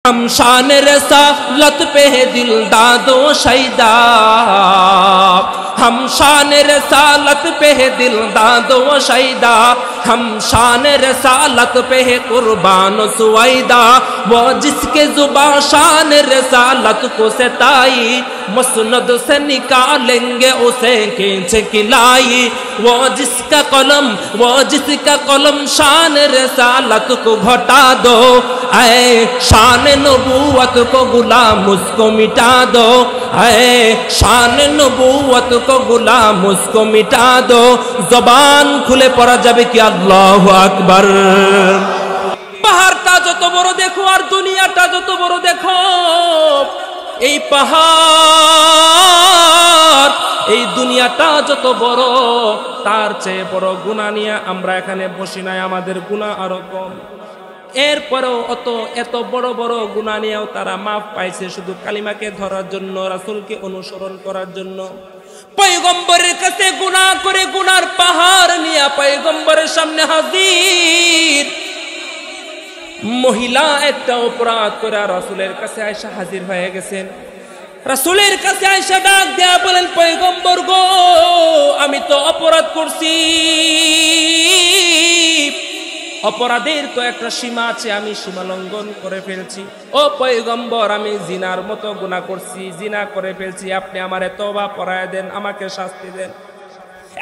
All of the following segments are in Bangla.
हम शान रसालत पे है दिल दादो शहीदा, हम शान रसालत पे है दिल दादो शहीदा, हम शान रसालत पे है कुर्बान सुवैदा। वो जिसके जुबां शान रसालत को सताई, मसनद से निकालेंगे उसे खींच खिलाई। वो जिसका कलम शान रसालत को घटा दो, ऐ शान नबूवत को गुलाम उसको मिटा दो, ऐ शान नबूवत को गुलाम उसको मिटा दो। जबान खुले पड़ा যাবে কি আল্লাহু আকবার। পাহাড়টা যত বড় দেখো আর দুনিয়াটা যত বড় দেখো, এই পাহাড় এই দুনিয়াটা যত বড়, তার চেয়ে বড় গুনাহ নিয়ে আমরা এখানে বসি নাই। আমাদের গুনাহ আরো কম, এরপরেও এত বড় বড় গুনাহ নিয়েও তারা মাফ পাইছে শুধু কালিমাকে ধরার জন্য, রাসূলকে অনুসরণ করার জন্য। পয়গম্বরের কাছে গুনাহ করে গুনার পাহাড় নিয়ে পয়গম্বরের সামনে হাজির। মহিলা একটা অপরাধ করে রাসূলের কাছে আয়েশা হাজির হয়ে গেছেন। রাসূলের কাছে আয়েশা ডাক দেয়া বলেন, পয়গম্বর গো, আমি তো অপরাধ করছি, অপরাধের তো একটা সীমা আছে, আমি সীমা লঙ্ঘন করে ফেলছি। ও পয়গম্বর, আমি জিনার মতো গুনাহ করছি, জিনা করে ফেলছি, আপনি আমারে তওবা পড়ায় দেন, আমাকে শাস্তি দেন।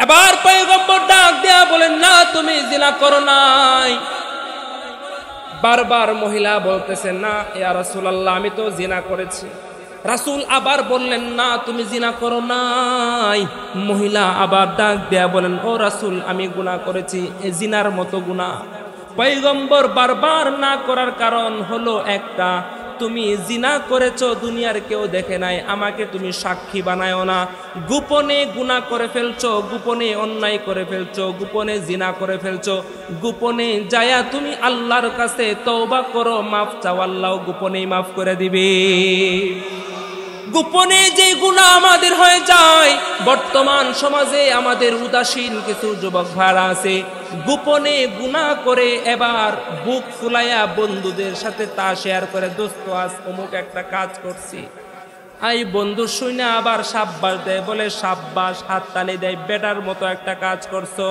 এবার পয়গম্বর ডাক দেয়া বলেন, না তুমি জিনা করো নাই। বারবার মহিলা বলতেছেন, না ইয়া রাসূলুল্লাহ, আমি তো জিনা করেছি। রাসূল আবার বললেন, না তুমি জিনা করো নাই। মহিলা আবার ডাক দেয়া বলেন, ও রাসূল, আমি গুনাহ করেছি, জিনার মতো গুনাহ। পয়গম্বর বারবার না করার কারণ হলো একটা, তুমি জিনা করেছো, দুনিয়ার কেউ দেখে নাই, আমাকে তুমি সাক্ষী বানায়ো না। গোপনে গুনাহ করে ফেলছো, গোপনে অন্যায় করে ফেলছো, গোপনে জিনা করে ফেলছো, গোপনে যায়া তুমি আল্লাহর কাছে তওবা করো, মাফ চাও, আল্লাহ গোপনেই মাফ করে দিবে। গোপনে যে গুনাহ আমাদের হয়ে যায়, বর্তমান সমাজে আমাদের উদাসীন কিছু যুবক ভাইরা আছে, গোপনে গুনাহ করে এবার বুক ফুলাইয়া বন্ধুদের সাথে তা শেয়ার করে, দোস্ত আজ অমুক একটা কাজ করছি। এই বন্ধু শুনে আবার সাব্বাস দেয়, বলে সাব্বাস, হাততালি দেয়, বেটার মতো একটা কাজ করছো।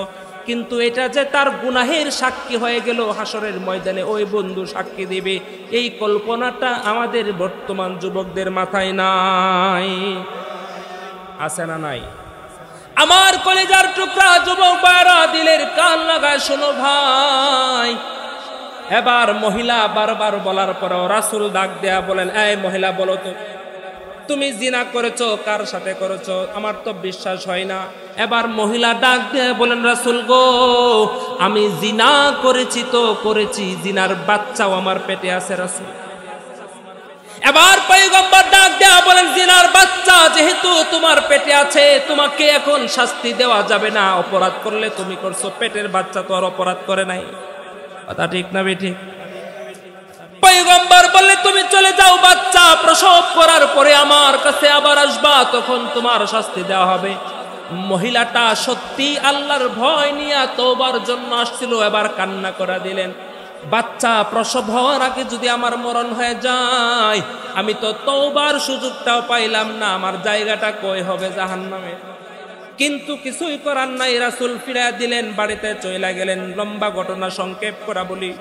কিন্তু এটা যে তার গুনাহের সাক্ষী হয়ে গেল হাসরের ময়দানে, ওই বন্ধু সাক্ষী দিবে, এই কল্পনাটা আমাদের বর্তমান যুবকদের মাথায় নাই। আছে না নাই? আমার কলেজার টুকরা যুবক ভাইরা, দিলের কান লাগায় শোনো ভাই। এবার মহিলা বারবার বলার পরেও রাসূল ডাক দেয়া বলেন, এই মহিলা, বলো তো তুমি জিনা করেছো, কার সাথে করেছো? আমার তো বিশ্বাস হয় না। এবার মহিলা ডাক দিয়ে বলেন, রাসূল গো, আমি জিনা করেছি তো করেছি, জিনার বাচ্চাও আমার পেটে আছে রাসূল। এবার পয়গম্বর ডাক দেয়া বলেন, জিনার বাচ্চা যেহেতু তোমার পেটে আছে, তোমাকে এখন শাস্তি দেওয়া যাবে না, অপরাধ করলে তুমি করছো, পেটের বাচ্চা তো আর অপরাধ করে নাই। কথা ঠিক না বেঠিক? পয়গম্বর বললে, তুমি চলে যাও, বাচ্চা প্রসব করার পরে আমার কাছে আবার আসবা, তখন তোমার শাস্তি দেওয়া হবে। মহিলাটা সত্যি আল্লাহর ভয় নিয়ে তওবার জন্য আসছিল, এবার কান্না করে দিলেন, বাচ্চা প্রসব হওয়ার আগে যদি আমার মরণ হয়ে যায়, আমি তো তওবার সুযোগটাও পাইলাম না, আমার জায়গাটা কই হবে? জাহান্নামে। কিন্তু কিছুই করার নাই, রাসূল ফিরিয়ে দিলেন, বাড়িতে চলে গেলেন। লম্বা ঘটনা সংক্ষেপ করা বলি,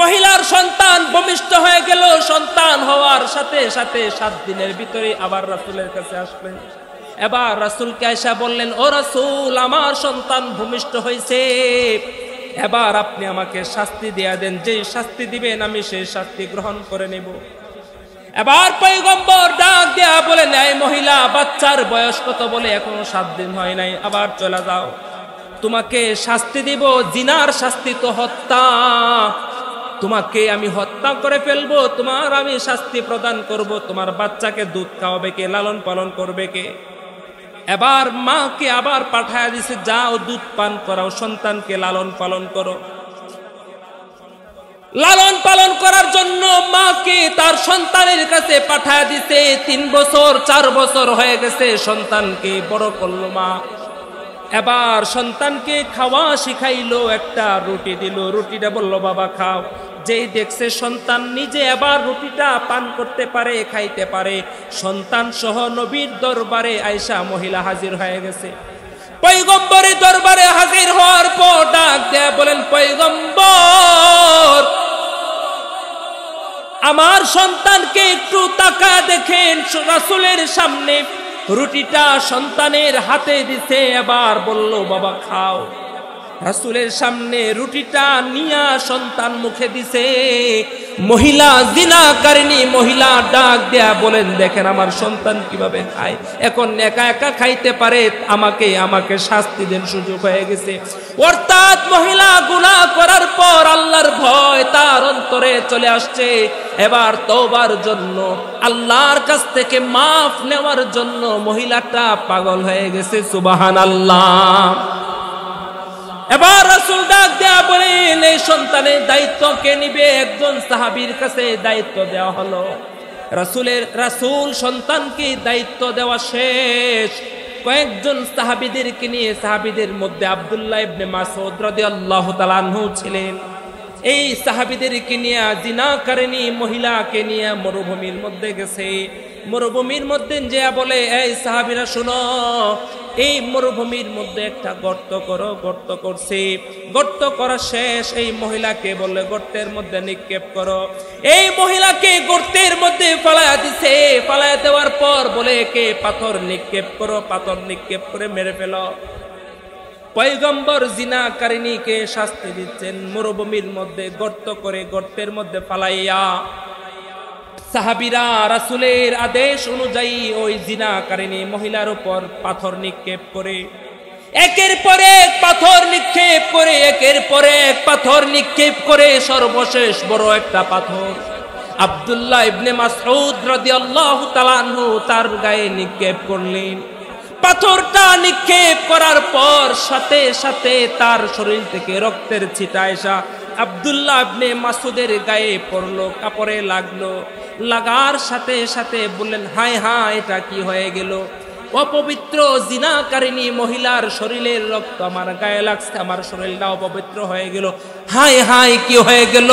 মহিলার সন্তান ভূমিষ্ঠ হয়ে গেল। সন্তান হওয়ার সাথে সাথে 7 দিনের ভিতরে আবার রাসূলের কাছে আসলেন। এবার রাসূলকে আয়েশা বললেন, ও রাসূল, আমার সন্তান ভূমিষ্ঠ হয়েছে, এবার আপনি আমাকে শাস্তি দিয়ে দেন, যে শাস্তি দিবেন আমি সেই শাস্তি গ্রহণ করে নেব। এবার পয়গম্বর ডাক দেয়া বলেন, এই মহিলা, বাচ্চার বয়স কত? বলে এখনো 7 দিন হয় নাই। আবার চলে যাও, তোমাকে শাস্তি দিব, জিনার শাস্তি তো হত্যা, তোমাকে আমি হত্যা করে ফেলবো, তোমার আমি শাস্তি প্রদান করব। তোমার বাচ্চাকে দুধ খাওয়াবে কে? লালন পালন করবে কে? এবার মাকে আবার পাঠায় দিছে, যাও দুধ পান করাও, সন্তানকে লালন পালন করো। লালন পালন করার জন্য মাকে তার সন্তানের কাছে পাঠায় দিছে। 3 বছর 4 বছর হয়ে গেছে, সন্তানকে বড় করলো মা। এবার সন্তানকে খাওয়া শিখাইলো, একটা রুটি দিল, রুটিটা বলল বাবা খাও। যেই দেখছে সন্তান নিজে আবার রুটিটা পান করতে পারে, খাইতে পারে, সন্তান সহ নবীর দরবারে আয়েশা মহিলা হাজির হয়ে গেছে। পয়গম্বরের দরবারে হাজির হওয়ার পর ডাক দেয়া বলেন, পয়গম্বর, আমার সন্তানকে একটু তাকা দেখেন। রাসূলের সামনে রুটিটা সন্তানের হাতে দিছে, এবার বলল, বাবা খাও। রাসূলের সামনে রুটিটা নিয়া সন্তান মুখে দিছে। মহিলা জিনাকারিনী মহিলা ডাক দেয়া বলেন, দেখেন আমার সন্তান কিভাবে খায়, এখন একা একা খাইতে পারে, আমাকে শাস্তি দেন, সুযোগ হয়ে গেছে। অর্থাৎ মহিলা গুনাহ করার পর আল্লাহর ভয় তার অন্তরে চলে আসছে। এবার তওবার জন্য আল্লাহর কাছ থেকে মাফ নেওয়ার জন্য মহিলাটা পাগল হয়ে গেছে। সুবহানাল্লাহ। এবার রাসূল ডাক দেয়া বলেন, এই সন্তানের দায়িত্ব কে নিবে? একজন সাহাবীর কাছে দায়িত্ব দেওয়া হলো। রাসূল সন্তানকে দায়িত্ব দেওয়া শেষ, কয়েকজন সাহাবীদেরকে নিয়ে, সাহাবীদের মধ্যে আব্দুল্লাহ ইবনে মাসউদ রাদিয়াল্লাহু তাআলা আনহু ছিলেন। এই সাহাবীদেরকে নিয়ে জিনাকারিনী মহিলাকে নিয়ে মরুভূমির মধ্যে গেছে। মরুভূমির মধ্যে যে বলে, এই সাহাবীরা শুনো, এই মরুভূমির মধ্যে একটা গর্ত করো। গর্ত করছে, গর্ত করা শেষ। এই মহিলাকে বললে গর্তের মধ্যে নিক্ষেপ করো। এই মহিলাকে গর্তের মধ্যে ফালায়া দিছে। ফালায়া দেওয়ার পর বলে, কে পাথর নিক্ষেপ করো, পাথর নিক্ষেপ করে মেরে ফেলো। পয়গম্বর জিনাকারিনীকে শাস্তি দিচ্ছেন, মরুভূমির মধ্যে গর্ত করে গর্তের মধ্যে ফালাইয়া। সাহাবীরা রাসূলের আদেশ অনুযায়ী ওই জিনাকারিনী মহিলার উপর পাথর নিক্ষেপ করে, একের পর এক পাথর নিক্ষেপ করে, একের পর এক পাথর নিক্ষেপ করে, সর্বশেষ বড় একটা পাথর আব্দুল্লাহ ইবনে মাসউদ রাদিয়াল্লাহু তাআলা আনহু তার গায়ে নিক্ষেপ করলেন। পাথরটা নিক্ষেপ করার পর সাথে সাথে তার শরীর থেকে রক্তের ছিটা এসে আব্দুল্লাহ ইবনে মাসউদের গায়ে পড়লো, কাপড়ে লাগলো। লাগার সাথে সাথে বললেন, হায় হায়, এটা কি হয়ে গেল? অপবিত্র জিনাকারিনী মহিলার শরীরের রক্ত আমার গায়ে লাগছে, আমার শরীরটা অপবিত্র হয়ে গেল, হায় হায়, কি হয়ে গেল?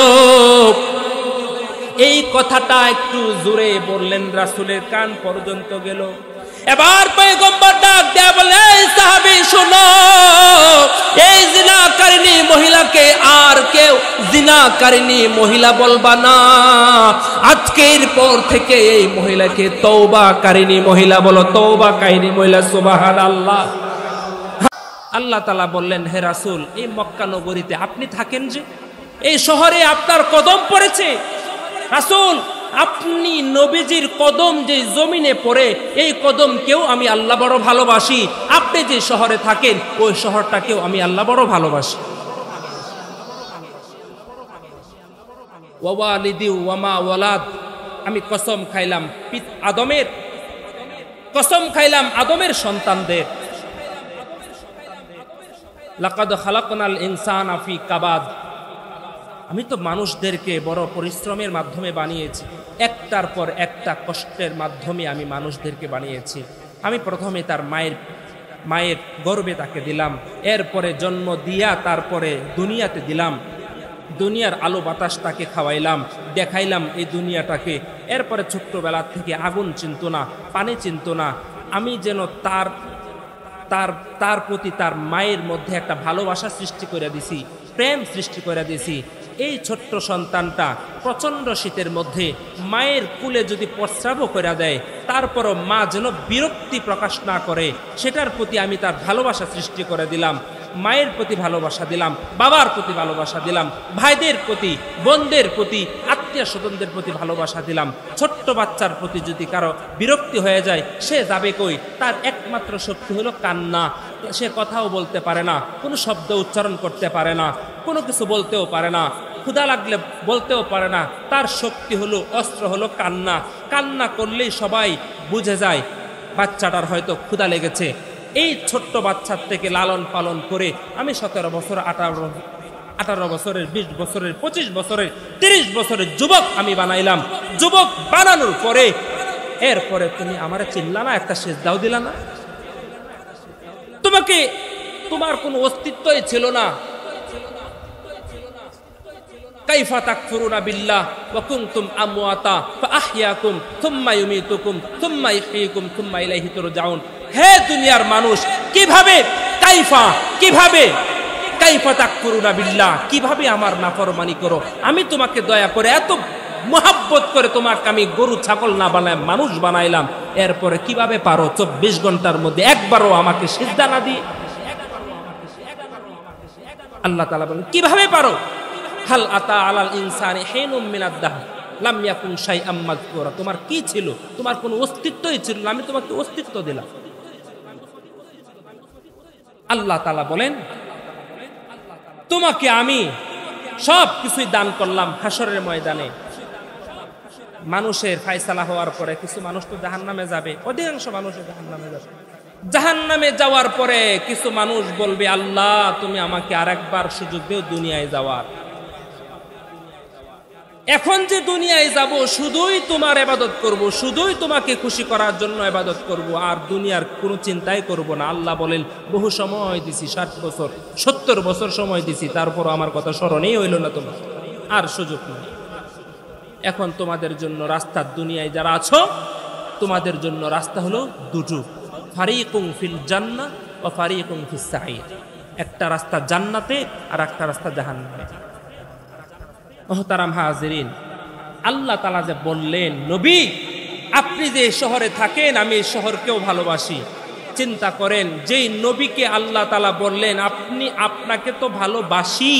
এই কথাটা একটু জোরে বললেন, রাসূলের কান পর্যন্ত গেল। এবার পয়গম্বর ডাক দেয়া বলে, এই সাহাবী শোনো, এই জিনাকারিনী মহিলাকে আর কেউ জিনাকারিনী মহিলা বলবা না। আজকের পর থেকে এই মহিলাকে তওবাকারিনী মহিলা বলো, তওবাকারিনী মহিলা। সুবহানাল্লাহ। আল্লাহ তাআলা বললেন, হে রাসূল, এই মক্কা নগরীতে আপনি থাকেন, যে এই শহরে আপনার কদম পড়েছে। রাসূল, আপনি নবীজির কদম যে জমিনে পড়ে, এই কদমকেও আমি আল্লাহ বড় ভালোবাসি। আপনি যে শহরে থাকেন, ওই শহরটাকেও আমি আল্লাহ বড় ভালোবাসি। ওয়ালিদি ওয়ামা ওয়ালাদ, আমি কসম খাইলাম আদমের, কসম খাইলাম আদমের সন্তানদের। লাকাদ খালাকনাল ইনসানা ফি কাবাদ, আমি তো মানুষদেরকে বড় পরিশ্রমের মাধ্যমে বানিয়েছি, একটার পর একটা কষ্টের মাধ্যমে আমি মানুষদেরকে বানিয়েছি। আমি প্রথমে তার মায়ের গর্ভে তাকে দিলাম, এরপরে জন্ম দিয়া তারপরে দুনিয়াতে দিলাম, দুনিয়ার আলো বাতাস তাকে খাওয়াইলাম, দেখাইলাম এই দুনিয়াটাকে। এরপরে ছোট্টবেলা থেকে আগুন চিনত না, পানি চিনত না। আমি যেন তার প্রতি তার মায়ের মধ্যে একটা ভালোবাসা সৃষ্টি করে দিছি, প্রেম সৃষ্টি করে দিছি। এই ছোট্ট সন্তানটা প্রচণ্ড শীতের মধ্যে মায়ের কুলে যদি প্রস্রাবও করে দেয়, তারপরও মা যেন বিরক্তি প্রকাশ না করে, সেটার প্রতি আমি তার ভালোবাসা সৃষ্টি করে দিলাম। মায়ের প্রতি ভালোবাসা দিলাম, বাবার প্রতি ভালোবাসা দিলাম, ভাইদের প্রতি, বোনদের প্রতি, আত্মীয় স্বজনদের প্রতি ভালোবাসা দিলাম। ছোট্ট বাচ্চার প্রতি যদি কারো বিরক্তি হয়ে যায়, সে যাবে কই? তার একমাত্র শক্তি হলো কান্না। সে কথাও বলতে পারে না, কোনো শব্দ উচ্চারণ করতে পারে না, কোনো কিছু বলতেও পারে না, ক্ষুধা লাগলে বলতেও পারে না। তার শক্তি হলো, অস্ত্র হলো কান্না। কান্না করলেই সবাই বুঝে যায় বাচ্চাটার হয়তো ক্ষুধা লেগেছে। এই ছোট্ট বাচ্চার থেকে লালন পালন করে আমি 17 বছর, 18 বছরের, 20 বছরের, 25 বছরের, 30 বছরের যুবক আমি বানাইলাম। যুবক বানানোর পরে এরপরে তুমি আমারে চিনলা না, একটা সেজদাও দিলা না, তোমার কোনো অস্তিত্বই ছিল না। কাইফা তাকফুরুনা বিল্লাহ ওয়া কুনতুম আমওয়াতা ফাআহইয়াকুম সুম্মা ইউমীতুকুম সুম্মা ইহয়ীকুম সুম্মা ইলাইহি তুরজাউন। হে দুনিয়ার মানুষ, কাইফা তাকফুরুনা বিল্লাহ, কিভাবে আমার নাফরমানি করো? আমি তোমাকে দয়া করে এত মোহাব্বত করে তোমাকে আমি গরু ছাগল না বানায় মানুষ বানাইলাম, এরপরে কিভাবে পারো 24 ঘন্টার মধ্যে একবারও আমাকে সিজদা না দিয়ে? আল্লাহ তাআলা বলেন কিভাবে পারো? হাল আতা আলাল ইনসানি হিনুম মিনাদ দাহর লাম ইয়াকুন শাইআম মাযকুরা। তোমার কি ছিল? তোমার কোনো অস্তিত্বই ছিল না, আমি তোমাকে অস্তিত্ব দিলাম। আল্লাহ তাআলা বলেন তোমাকে আমি সব কিছুই দান করলাম। হাসরের ময়দানে মানুষের ফায়সালা হওয়ার পরে কিছু মানুষ তো জাহান্নামে যাবে, অধিকাংশ মানুষ জাহান্নামে যাবে। জাহান্নামে যাওয়ার পরে কিছু মানুষ বলবে আল্লাহ তুমি আমাকে আরেকবার সুযোগ দিও দুনিয়ায় যাওয়ার। এখন যে দুনিয়ায় যাব শুধুই তোমার ইবাদত করব, শুধুই তোমাকে খুশি করার জন্য ইবাদত করব, আর দুনিয়ার কোনো চিন্তাই করব না। আল্লাহ বলেন বহু সময় দিছি, 60 বছর 70 বছর সময় দিছি, তারপরও আমার কথা স্মরণেই হইল না তোমার, আর সুযোগ নেই। এখন তোমাদের জন্য রাস্তা, দুনিয়ায় যারা আছো তোমাদের জন্য রাস্তা হলো দুটো, ফারিকুম ফিল জান্নাহ ওয়া ফারিকুম ফিস সাঈর। একটা রাস্তা জান্নাতে আর একটা রাস্তা জাহান্নামে। মুহতারাম হাজিরিন, আল্লাহ তাআলা যে বললেন নবী আপনি যে শহরে থাকেন আমি এই শহরকেও ভালোবাসি। চিন্তা করেন, যেই নবীকে আল্লাহ তাআলা বললেন আপনাকে তো ভালোবাসি,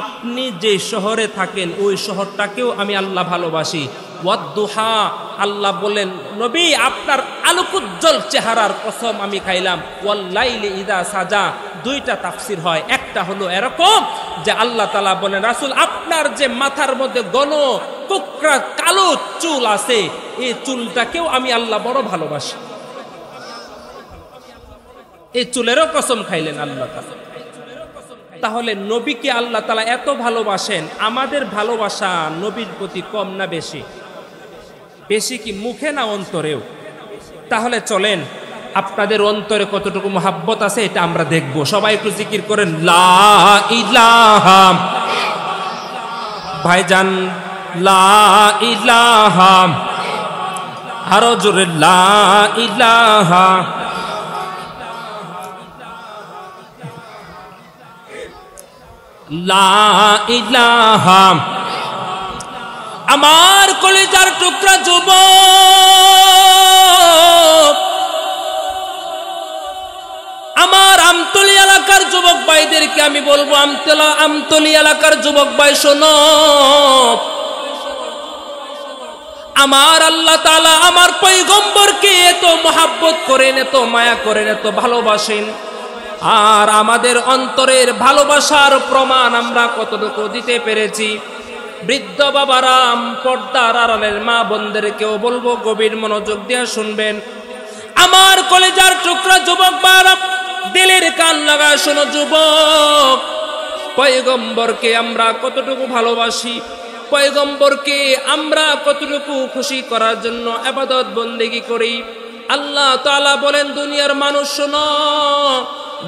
আপনি যে শহরে থাকেন ওই শহরটাকেও আমি আল্লাহ ভালোবাসি। ওয়াদ্দুহা, আল্লাহ বলেন নবী আপনার আলোকোজ্জ্বল চেহারার কসম আমি খাইলাম। ওয়াল্লাইলি ইযা সাজা, দুইটা তাফসির হয়। একটা হলো এরকম যে আল্লাহ তাআলা বলেন রাসূল আপনার যে মাথার মধ্যে ঘন কোকড়া কালো চুল আছে এই চুলটাকেও আমি আল্লাহ বড় ভালোবাসি। এই চুলেরও কসম খাইলেন আল্লাহ তাআলা। তাহলে নবীকে আল্লাহ তাআলা এত ভালোবাসেন, আমাদের ভালোবাসা নবীর প্রতি কম না বেশি? বেশি কি মুখে না অন্তরেও? তাহলে চলেন আপনাদের অন্তরে কতটুকু মহাব্বত আছে এটা আমরা দেখব। সবাই একটু জিকির করেন লা ইলাহা, ভাইজান লা ইলাহা, আরো জোরে লা ইলাহা। লা ইলাহা, আমার কলিজার টুকরা যুবক, আমার আমতলী এলাকার যুবক ভাইদেরকে আমি বলবো, আমতলী এলাকার যুবক ভাই শোনো, আমার আল্লাহ তাআলা আমার পয়গম্বরকে এত মহাব্বত করেন, এত মায়া করেন, এত ভালোবাসেন। আর আমাদের অন্তরের ভালোবাসার প্রমাণ আমরা কতটুকু দিতে পেরেছি? বৃদ্ধ বাবারাম, পর্দার আড়ালের মা বোনদেরকেও বলবো গভীর মনোযোগ দিয়ে শুনবেন। আমার কলেজার টুকরা যুবক বাবারা, দিলের কান লাগা শোনো যুবক, পয়গম্বরকে আমরা কতটুকু ভালোবাসি, পয়গম্বরকে আমরা কতটুকু খুশি করার জন্য ইবাদত বন্দেগী করি। আল্লাহ তাআলা বলেন দুনিয়ার মানুষ শোনো,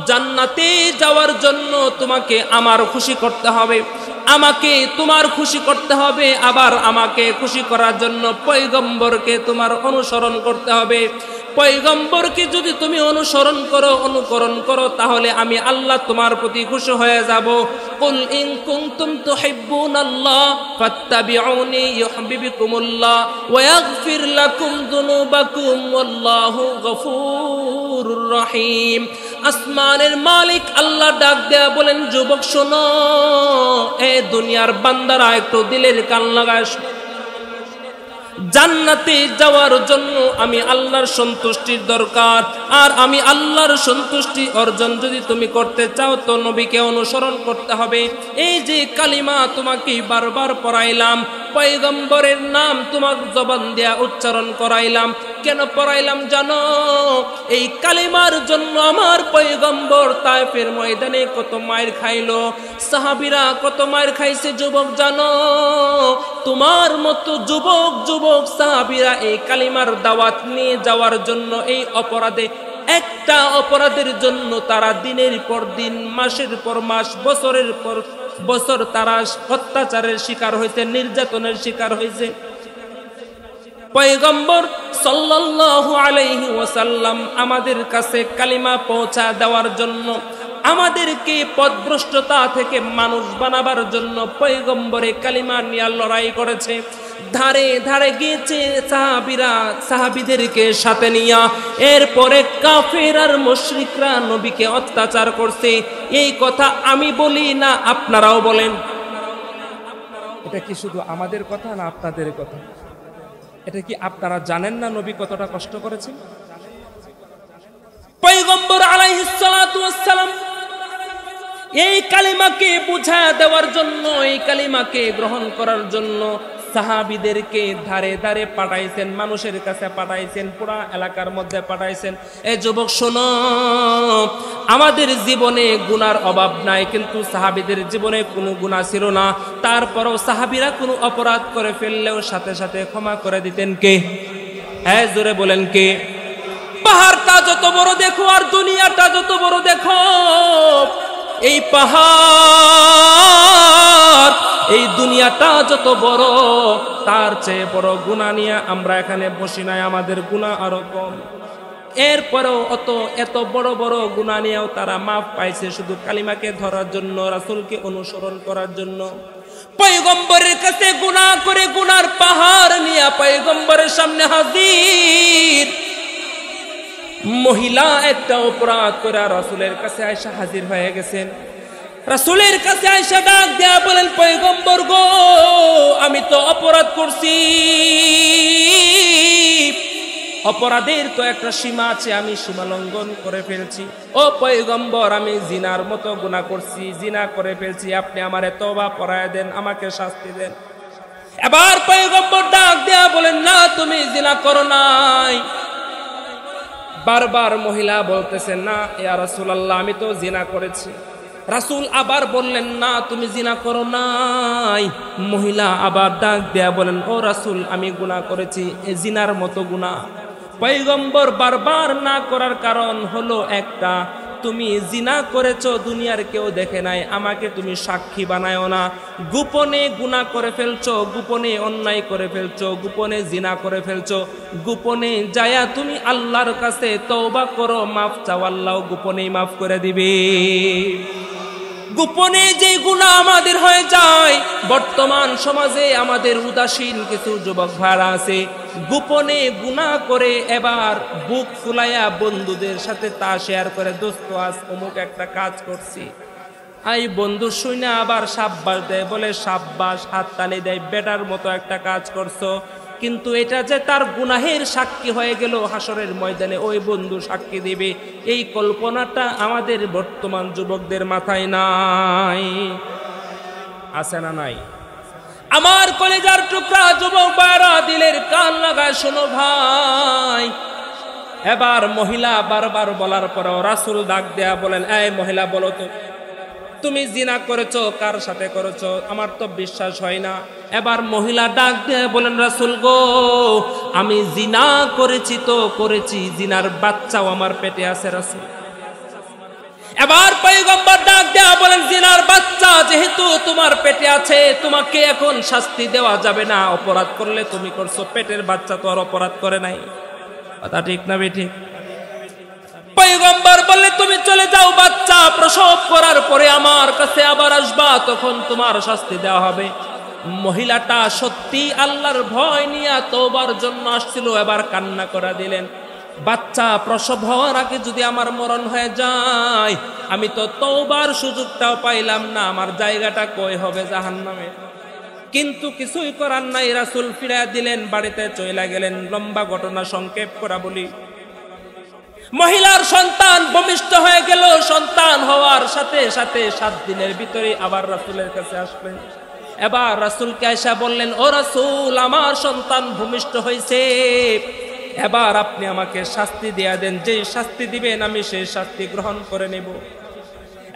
জান্নাতে যাওয়ার জন্য তোমাকে আমার খুশি করতে হবে, আমাকে তোমার খুশি করতে হবে, আবার আমাকে খুশি করার জন্য পয়গম্বরকে তোমার অনুসরণ করতে হবে। পয়গম্বরকে যদি তুমি অনুসরণ করো, অনুকরণ করো, তাহলে আমি আল্লাহ তোমার প্রতি খুশি হয়ে যাব। কুল ইন কুনতুম তুহিব্বুনাল্লাহ ফাত্তাবিউনি ইউহিব্বুকুমুল্লাহ ওয়া ইয়াগফির লাকুম যুনুবাকুম ওয়াল্লাহু গফুরুর রহিম। আসমানের মালিক আল্লাহ ডাক দেয়া বলেন যুবক শোনো, এ দুনিয়ার বান্দারা একটু দিলের কান লাগায়, জান্নাতে যাওয়ার জন্য আমি আল্লাহর সন্তুষ্টির দরকার। আর আমি আল্লাহর সন্তুষ্টি অর্জন যদি তুমি করতে চাও তো নবীকে অনুসরণ করতে হবে। এই যে কালিমা তোমাকে বারবার পড়াইলাম, পয়গম্বরের নাম তোমার জবান দিয়া উচ্চারণ করাইলাম, কেন পড়াইলাম জানো? এই কালিমার জন্য আমার পয়গম্বর তায়েফের ময়দানে কত মায়ের খাইলো, সাহাবীরা কত মায়ের খাইছে যুবক জানো? তোমার মতো যুবক সাহাবীরা এই কালিমার দাওয়াত নিয়ে যাওয়ার জন্য এই অপরাধে, একটা অপরাধের জন্য তারা দিনের পর দিন, মাসের পর মাস, বছরের পর বছর তারা অত্যাচারের শিকার হয়েছে, নির্যাতনের শিকার হয়েছে। পয়গম্বর সাল্লাল্লাহু আলাইহি ওয়াসাল্লাম আমাদের কাছে কালিমা পৌঁছা দেওয়ার জন্য, আমাদেরকে পথভ্রষ্টতা থেকে মানুষ বানাবার জন্য পয়গম্বরে কালিমা নিয়ে লড়াই করেছে। ধারে ধারে গিয়েছে সাহাবীরা, সাহাবীদেরকে সাথে নিয়া। এরপরে কাফের আর মুশরিকরা নবীকে অত্যাচার করছে। এই কথা আমি বলি না, আপনারাও বলেন। এটা কি শুধু আমাদের কথা না আপনাদের কথা? এটা কি আপনারা জানেন না নবী কতটা কষ্ট করেছেন? পয়গম্বর আলাইহিস সালাতু ওয়াস সালাম এই কালিমাকে বুঝা দেওয়ার জন্য, এই কালিমাকে গ্রহণ করার জন্য সাহাবীদেরকে ধারে ধারে পাঠাইছেন, মানুষের কাছে পাঠাইছেন, পুরা এলাকার মধ্যে পাঠাইছেন। এই যুবক শোনো, আমাদের জীবনে গুনার অভাব নাই, কিন্তু সাহাবীদের জীবনে কোনো গুনাহ ছিল না। তারপরও সাহাবীরা কোনো অপরাধ করে ফেললেও সাথে সাথে ক্ষমা করে দিতেন কে? হ্যাঁ, জোরে বলেন কে? পাহাড়টা যত বড় দেখো আর দুনিয়াটা যত বড় দেখো, এই পাহাড় এই দুনিয়াটা যত বড়, তার চেয়ে বড় গুনাহ নিয়ে আমরা এখানে বসি নাই, আমাদের গুনাহ আরো কম। এরপরেও এত বড় বড় গুনাহ নিয়েও তারা মাফ পাইছে, শুধু কালিমাকে ধরার জন্য, রাসূলকে অনুসরণ করার জন্য। পয়গম্বরের কাছে গুনাহ করে গুনার পাহাড় নিয়ে পয়গম্বরের সামনে হাজির। মহিলা একটা অপরাধ করে রাসূলের কাছে আয়েশা হাজির হয়ে গেছেন। রাসূলের কাছে আয়েশা ডাক দেয়া বলেন, পয়গম্বর গো, আমি তো অপরাধ করছি, অপরাধের তো একটা সীমা আছে, আমি সীমা লঙ্ঘন করে ফেলছি। ও পয়গম্বর, আমি জিনার মতো গুনাহ করছি, জিনা করে ফেলছি, আপনি আমারে তওবা পড়ায় দেন, আমাকে শাস্তি দেন। এবার পয়গম্বর ডাক দেয়া বলেন, না, তুমি জিনা করো নাই। বারবার মহিলা বলতেছেন, না ইয়া রাসূলুল্লাহ, আমি তো জিনা করেছি। রাসূল আবার বললেন, না, তুমি জিনা করো নাই। মহিলা আবার ডাক দেয়া বলেন, ও রাসূল, আমি গুনাহ করেছি, এই জিনার মতো গুনাহ। পয়গম্বর বারবার না করার কারণ হলো একটা, তুমি জিনা করেছো, দুনিয়ার কেউ দেখে নাই, আমাকে তুমি সাক্ষী বানায়ো না। গোপনে গুনাহ করে ফেলছো, গোপনে অন্যায় করে ফেলছো, গোপনে জিনা করে ফেলছো, গোপনে যায়া তুমি আল্লাহর কাছে তওবা করো, মাফ চাও, আল্লাহ গোপনেই মাফ করে দিবে। গোপনে যে গুনাহ আমাদের হয়ে যায়, বর্তমান সমাজে আমাদের উদাসীন কিছু যুবক ভাইরা আছে, গোপনে গুনাহ করে এবার বুক ফুলাইয়া বন্ধুদের সাথে তা শেয়ার করে, দোস্ত আজ অমুক একটা কাজ করছি। এই বন্ধু শুনে আবার সাব্বাস দেয়, বলে সাব্বাস, হাততালি দেয়, বেটার মতো একটা কাজ করছো। কিন্তু এটা যে তার গুনাহের সাক্ষী হয়ে গেল হাসরের ময়দানে, ওই বন্ধু সাক্ষী দিবে, এই কল্পনাটা আমাদের বর্তমান যুবকদের মাথায় নাই। আছে না নাই? আমার কলেজার টুকরা যুবক ভাইরা, দিলের কান লাগায় শোনো ভাই। এবার মহিলা বারবার বলার পরেও রাসূল ডাক দেয়া বলেন, এই মহিলা, বলো তো তুমি জিনা করেছো, কার সাথে করেছো? আমার তো বিশ্বাস হয় না। এবার মহিলা ডাক দিয়ে বলেন, রাসূল গো, আমি জিনা করেছি তো করেছি, জিনার বাচ্চাও আমার পেটে আছে রাসূল। এবার পয়গম্বর ডাক দেয়া বলেন, জিনার বাচ্চা যেহেতু তোমার পেটে আছে, তোমাকে এখন শাস্তি দেওয়া যাবে না, অপরাধ করলে তুমি করছো, পেটের বাচ্চা তো আর অপরাধ করে নাই। কথা ঠিক না বেঠিক? পয়গম্বর বললে, তুমি চলে যাও, বাচ্চা প্রসব করার পরে আমার কাছে আবার আসবা, তখন তোমার শাস্তি দেওয়া হবে। মহিলাটা সত্যি আল্লাহর ভয় নিয়ে তওবার জন্য আসছিল, এবার কান্না করে দিলেন, বাচ্চা প্রসব হওয়ার আগে যদি আমার মরণ হয়ে যায়, আমি তো তওবার সুযোগটাও পাইলাম না, আমার জায়গাটা কই হবে? জাহান্নামে। কিন্তু কিছুই করার নাই, রাসূল ফিরিয়ে দিলেন, বাড়িতে চলে গেলেন। লম্বা ঘটনা সংক্ষেপ করা বলি, মহিলার সন্তান ভূমিষ্ঠ হয়ে গেল। সন্তান হওয়ার সাথে সাথে 7 দিনের ভিতরে আবার রাসূলের কাছে আসলেন। এবার রাসূলকে আয়েশা বললেন, ও রাসূল, আমার সন্তান ভূমিষ্ঠ হয়েছে, এবার আপনি আমাকে শাস্তি দিয়ে দেন, যে শাস্তি দিবেন আমি সেই শাস্তি গ্রহণ করে নেব।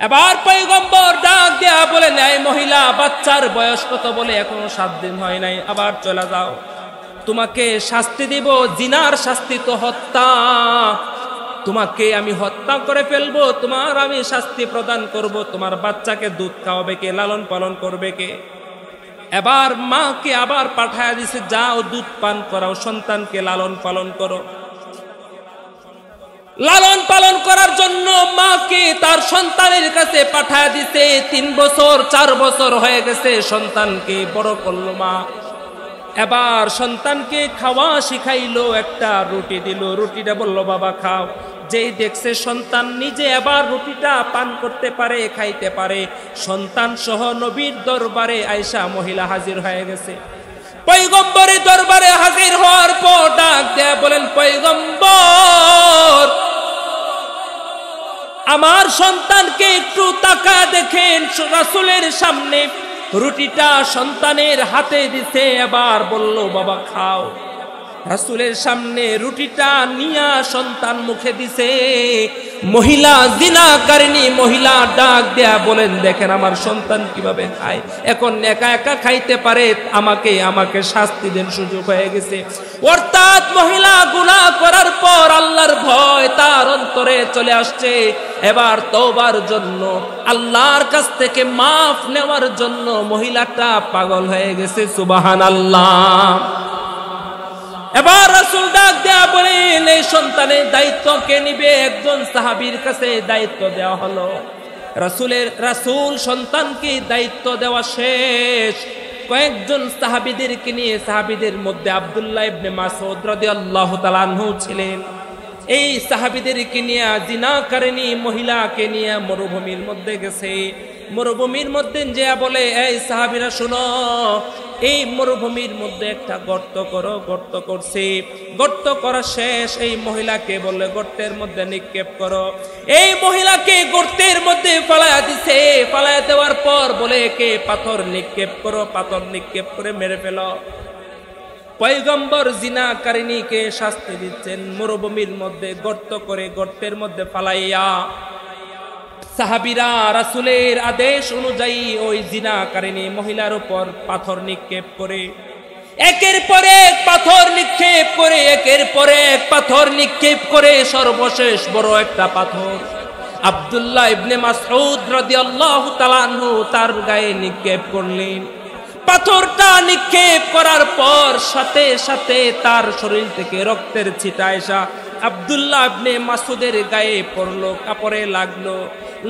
এবার পয়গম্বর ডাক দেয়া বলেন, এই মহিলা, বাচ্চার বয়স কত? বলে এখনো 7 দিন হয় নাই, আবার চলে যাও, তোমাকে শাস্তি দিব। জিনার শাস্তি তো হত্যা, তোমাকে আমি হত্যা করে ফেলবো, তোমার আমি শাস্তি প্রদান করব, তোমার বাচ্চাকে দুধ খাওয়াবে কে, লালন পালন করবে কে? এবার মাকে আবার পাঠায় দিছে, যাও দুধ পান করাও, সন্তানকে লালন পালন করো। লালন পালন করার জন্য মাকে তার সন্তানের কাছে পাঠায় দিছে। 3 বছর 4 বছর হয়ে গেছে, সন্তানকে বড় করলো মা। এবার সন্তানকে খাওয়া শিখাইলো, একটা রুটি দিল, রুটিটা বলল বাবা খাও। যেই দেখছে সন্তান নিজে এবার রুটিটা পান করতে পারে, খাইতে পারে, সন্তান সহ নবীর দরবারে আয়েশা মহিলা হাজির হয়ে গেছে। পয়গম্বরের দরবারে হাজির হওয়ার পর ডাক দেয়া বলেন, পয়গম্বর আমার সন্তানকে একটু তাকায় দেখেন। রাসূলের সামনে রুটিটা সন্তানের হাতে দিছে, এবার বলল বাবা খাও। রাসূলের সামনে রুটিটা নিয়া সন্তান মুখে দিছে। মহিলা জিনাকারিনী মহিলা ডাক দেয়া বলেন, দেখেন আমার সন্তান কিভাবে খায়, এখন একা একা খাইতে পারে, আমাকে শাস্তি দেন, সুযোগ হয়ে গেছে। অর্থাৎ মহিলা গুনাহ করার পর আল্লাহর ভয় তার অন্তরে চলে আসছে। এবার তওবার জন্য আল্লাহর কাছ থেকে মাফ নেওয়ার জন্য মহিলাটা পাগল হয়ে গেছে। সুবহানাল্লাহ। এবার রাসূল ডাক দেয়া বলেন, এই সন্তানের দায়িত্ব কে নিবে? একজন সাহাবীর কাছে দায়িত্ব দেওয়া হলো। রাসূল সন্তানকে দায়িত্ব দেওয়া শেষ, কয়েকজন সাহাবীদেরকে নিয়ে, সাহাবীদের মধ্যে আব্দুল্লাহ ইবনে মাসউদ রাদিয়াল্লাহু তাআলা আনহু ছিলেন। এই সাহাবীদেরকে নিয়ে জিনাকারিনী মহিলাকে নিয়ে মরুভূমির মধ্যে গেছে। মরুভূমির মধ্যে যে বলে, এই সাহাবীরা শুনো, এই মরুভূমির মধ্যে একটা গর্ত করো। গর্ত করছে, গর্ত করা শেষ। এই মহিলাকে বলে গর্তের মধ্যে নিক্ষেপ করো। এই মহিলাকে গর্তের মধ্যে ফালায়া দিছে। ফালায়া দেওয়ার পর বলে, কে পাথর নিক্ষেপ করো, পাথর নিক্ষেপ করে মেরে ফেলো। পয়গম্বর জিনাকারিনীকে শাস্তি দিচ্ছেন, মরুভূমির মধ্যে গর্ত করে গর্তের মধ্যে ফালাইয়া। সাহাবীরা রাসূলের আদেশ অনুযায়ী ওই জিনাকারিনী মহিলার উপর পাথর নিক্ষেপ করে, একের পর এক পাথর নিক্ষেপ করে, একের পর এক পাথর নিক্ষেপ করে, সর্বশেষ বড় একটা পাথর আব্দুল্লাহ ইবনে মাসউদ রাদিয়াল্লাহু তাআলা আনহু তার গায়ে নিক্ষেপ করলেন। পাথরটা নিক্ষেপ করার পর সাথে সাথে তার শরীর থেকে রক্তের ছিটা এসে আব্দুল্লাহ ইবনে মাসউদের গায়ে পড়লো, কাপড়ে লাগলো।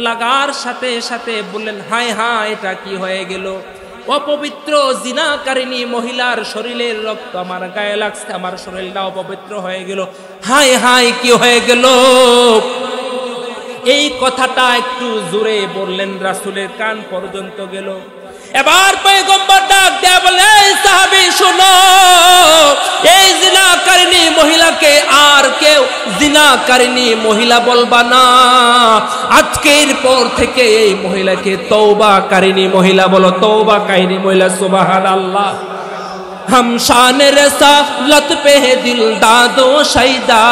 লাগার সাথে সাথে বললেন, হায় হায়, এটা কি হয়ে গেল? অপবিত্র জিনাকারিনী মহিলার শরীরের রক্ত আমার গায়ে লাগছে, আমার শরীরটা অপবিত্র হয়ে গেল, হায় হায় কি হয়ে গেল? এই কথাটা একটু জোরে বললেন, রাসূলের কান পর্যন্ত গেল। এবার পয়গম্বর ডাক দেয়া বলে, এই সাহাবী শোনো, এই জিনাকারিনী মহিলাকে আর কেউ জিনাকারিনী মহিলা বলবা না। আজকের পর থেকে এই মহিলাকে তওবাকারিনী মহিলা বলো, তওবাকারিনী মহিলা। সুবহানাল্লাহ। हम शान रसालत पे है दिल दादो शैदा,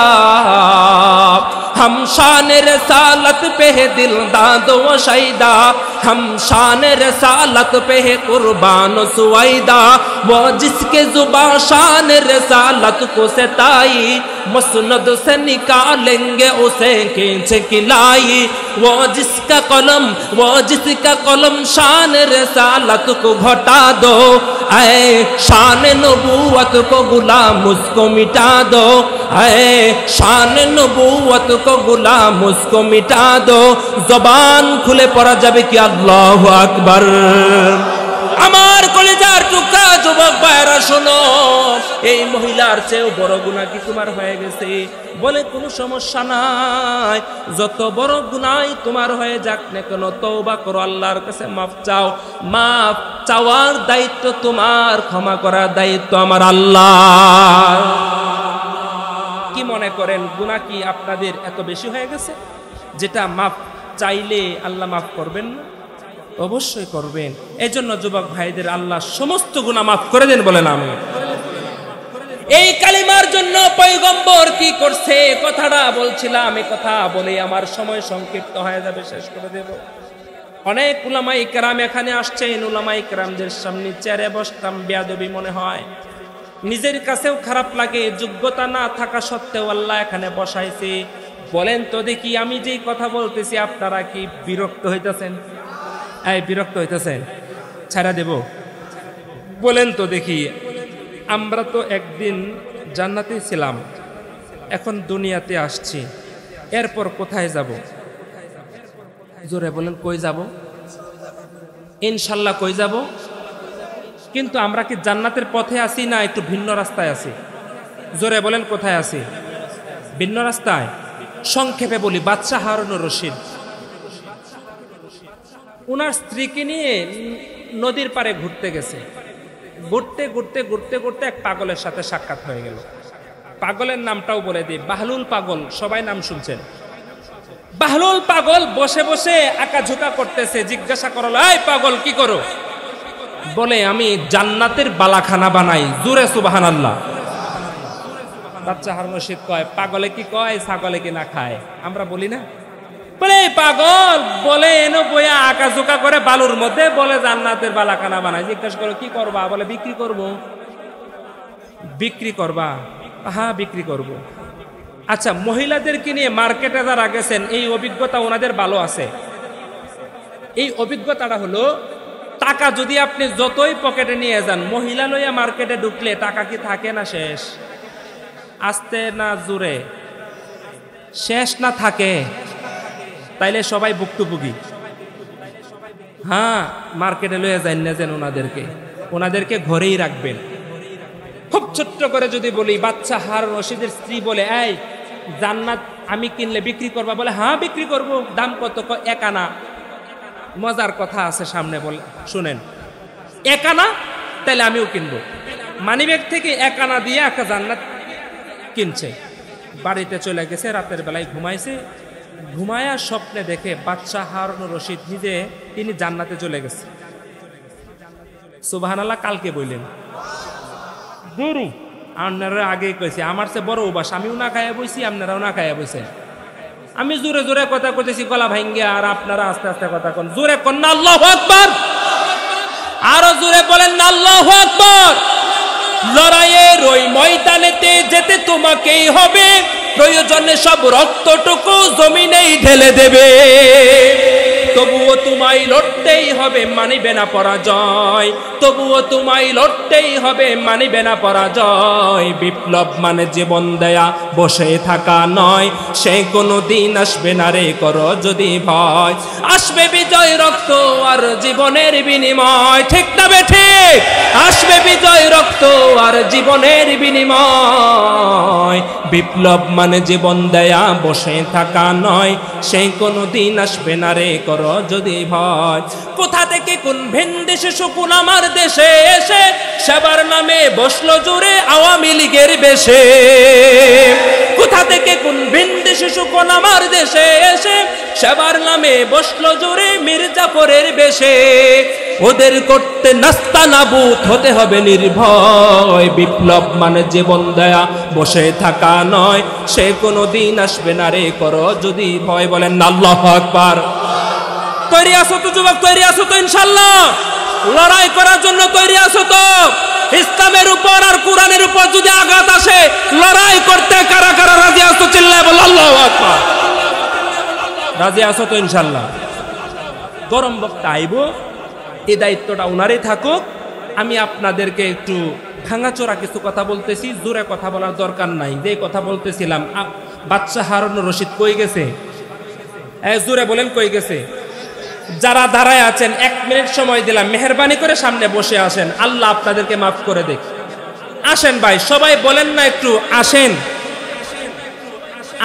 हम शान रसालत पे है दिल दादो शैदा, हम शान रसालत पे है कुर्बान सुवैदा। वो जिसके जुबां शान रसालत को सताई, मसनद से निकालेंगे उसे खींच खिलाई। वो जिसका कलम शान रसालत को घटा दो, ऐ शान नबूवत को गुलाम उसको मिटा दो, ऐ शान नबूवत को गुलाम उसको मिटा दो। जबान खुले पड़ा যাবে কি আল্লাহু আকবার। আমার কলিজার টুকরা যুবক ভাইরা শোনো, এই মহিলার চেয়েও বড় গুনাহ কি তোমার হয়ে গেছে? বলে, কোনো সমস্যা নাই, যত বড় গুনাহ তোমার হয়ে যাক না কেন, তওবা করো, আল্লাহর কাছে মাফ চাও। মাফ চাওয়ার দায়িত্ব তোমার, ক্ষমা করার দায়িত্ব আমার আল্লাহ। কি মনে করেন, গুনাহ কি আপনাদের এত বেশি হয়ে গেছে যেটা মাফ চাইলে আল্লাহ মাফ করবেন না? অবশ্যই করবেন। এজন্য যুবক ভাইদের আল্লাহ সমস্ত গুনাহ মাফ করে দেন, বলেন আমিন। এই কালিমার জন্য পয়গম্বর কি করছে, কথাটা বলছিলাম, এই কথা বলে আমার সময় সংক্ষিপ্ত হয়ে যাবে, শেষ করে দেব। অনেক উলামায়ে কেরাম এখানে আসছেন, উলামায়ে কেরামদের সামনে চেয়ারে বসতাম বেয়াদবি মনে হয়, নিজের কাছেও খারাপ লাগে। যোগ্যতা না থাকা সত্ত্বেও আল্লাহ এখানে বসাইছে, বলেন তো দেখি, আমি যেই কথা বলতেছি আপনারা কি বিরক্ত হইতেছেন? এই বিরক্ত হইতেছেন? ছাড়া দেব? বলেন তো দেখি, আমরা তো একদিন জান্নাতে ছিলাম, এখন দুনিয়াতে আসছি, এরপর কোথায় যাব? জোরে বলেন, কই যাব? ইনশাল্লাহ কই যাব? কিন্তু আমরা কি জান্নাতের পথে আছি না একটু ভিন্ন রাস্তায় আছি? জোরে বলেন, কোথায় আছি? ভিন্ন রাস্তায়। সংক্ষেপে বলি, বাদশাহ হারুনুর রশিদ উনার স্ত্রীকে নিয়ে নদীর পাড়ে ঘুরতে গেছে। ঘুরতে ঘুরতে ঘুরতে ঘুরতে এক পাগলের সাথে সাক্ষাৎ হয়ে গেল। পাগলের নামটাও বলে দিই, বাহলুল পাগল। সবাই নাম শুনছেন। বাহলুল পাগল বসে বসে আঁকাঝুঁকা করতেছে। জিজ্ঞাসা করলো, এই পাগল কি করো? বলে, আমি জান্নাতের বালাখানা বানাই। জোরে সুবহানাল্লাহ। বাদশাহ হারুন রশিদ কয়, পাগলে কি কয়, ছাগলে কি না খায়? আমরা বলি না? বলে পাগল বলে এনো বইয়া আঁকাঝুঁকা করে বালুর মধ্যে, বলে জান্নাতের বালাখানা বানাই। জিজ্ঞাসা করো কি করবা? বলে বিক্রি করব। বিক্রি করবা? হ্যাঁ বিক্রি করব। আচ্ছা, মহিলাদেরকে নিয়ে মার্কেটে যারা গেছেন, এই অভিজ্ঞতা ওনাদের ভালো আছে। এই অভিজ্ঞতাটা হলো, টাকা যদি আপনি যতই পকেটে নিয়ে যান, মহিলা লইয়া মার্কেটে ঢুকলে টাকা কি থাকে না শেষ? আস্তে না জোরে? শেষ না থাকে? তাইলে সবাই ভুক্তভোগী। হ্যাঁ, মার্কেটে লইয়া যান না যেন ওনাদেরকে ঘরেই রাখবেন। খুব ছোট্ট করে যদি বলি, বাদশাহ হারুন রশিদের স্ত্রী বলে, এই জান্নাত আমি কিনলে বিক্রি করবা? বলে হ্যাঁ বিক্রি করব। দাম কত? 1 আনা। মজার কথা আছে সামনে, বলে শুনেন। 1 আনা? তাহলে আমিও কিনবো। মানিব্যাগ থেকে 1 আনা দিয়ে একটা জান্নাত কিনছে। বাড়িতে চলে গেছে, রাতের বেলায় ঘুমাইছে। ঘুমায়া স্বপ্নে দেখে বাদশাহ হারুন রশিদ নিজে তিনি জান্নাতে চলে গেছে। সুবহানাল্লাহ। কালকে বললেন, গুরু আপনারা আগে কইছি, আমার চেয়ে বড় অভ্যাস, আমিও না খাইয়া বইছি, আপনারাও না খাইয়া বইছেন। আমি জোরে জোরে কথা কইতেছি গলা ভাঙ্গিয়া, আর আপনারা আস্তে আস্তে কথা কন। জোরে কন না আল্লাহু আকবার। আরো জোরে বলেন না আল্লাহু আকবার। লড়াইয়ের ওই ময়দানেতে যেতে তোমাকেই হবে, প্রয়োজনে সব রক্তটুকু জমিনেই ঢেলে দেবে। তবুও তোমায় লড়তেই হবে, মানিবে না পরাজয়। তবুও তোমায় লড়তেই হবে, মানিবে না পরাজয়। বিপ্লব মানে জীবন দেয়া, বসে থাকা নয়। সে কোনো দিন আসবে না রে, করো যদি ভয়। আসবে বিজয়, রক্ত আর জীবনের বিনিময়। ঠিক না বেঠিক? আসবে বিজয়, রক্ত আর জীবনের বিনিময়। বিপ্লব মানে জীবন দেয়া, বসে থাকা নয়। সে কোনো দিন আসবে না রে, করো যদি ভয়। কোথা থেকে কোন ভিন দেশে শকুন আমার দেশে এসে, সেবার নামে বসলো জোরে আওয়ামী লীগের বেশে। কোথা থেকে কোন ভিন দেশে শকুন আমার দেশে এসে, সেবার নামে বসলো জোরে মির্জাফরের বেশে। ওদের করতে নাস্তা নাবুদ হতে হবে নির্ভয়। বিপ্লব মানে জীবন দেয়া, বসে থাকা নয়। সে কোনো দিন আসবে না রে, করো যদি ভয়। বলেন আল্লাহু আকবার। তৈরি আছো তো যুবক? তৈরি আছো তো ইনশাআল্লাহ? লড়াই করার জন্য তৈরি আছো তো? ইসলামের উপর আর কোরআনের উপর যদি আঘাত আসে, লড়াই করতে কারা কারা রাজি আছো? চিল্লায় বল আল্লাহু আকবার। রাজি আছো তো ইনশাআল্লাহ? গরম বক্তা আইব, এই দায়িত্বটা উনারই থাকুক। আমি আপনাদেরকে একটু ভাঙাচোরা কিছু কথা বলতেছি, জোরে কথা বলার দরকার নাই। যে কথা বলতেছিলাম, বাদশাহ হারুন রশিদ কই গেছে? জোরে বলেন, কই গেছে? যারা দাঁড়ায় আছেন 1 মিনিট সময় দিলাম, মেহেরবানি করে সামনে বসে আসেন, আল্লাহ আপনাদেরকে মাফ করে দেখ। আসেন ভাই, সবাই বলেন না একটু আসেন।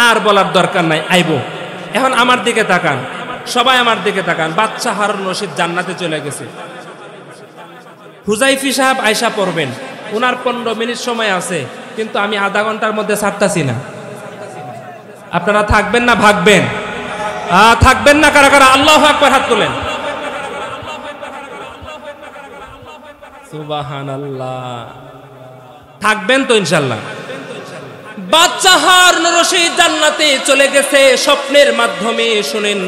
আর বলার দরকার নাই, আইব। এখন আমার দিকে তাকান, সবাই আমার দিকে তাকান। বাদশাহ হারুন রশিদ জান্নাতে চলে গেছে। হুজাইফি সাহেব আয়সা পড়বেন, ওনার 15 মিনিট সময় আছে, কিন্তু আমি আধা ঘন্টার মধ্যে ছাড়তাছি না। আপনারা থাকবেন না ভাগবেন? থাকবেন না কারা কারা? আল্লাহু আকবার, হাত তোলেন। সুবহানাল্লাহ। থাকবেন তো ইনশাআল্লাহ? বাদশাহ হারুন রশিদ জান্নাতে চলে গেছে স্বপ্নের মাধ্যমে। শুনেন,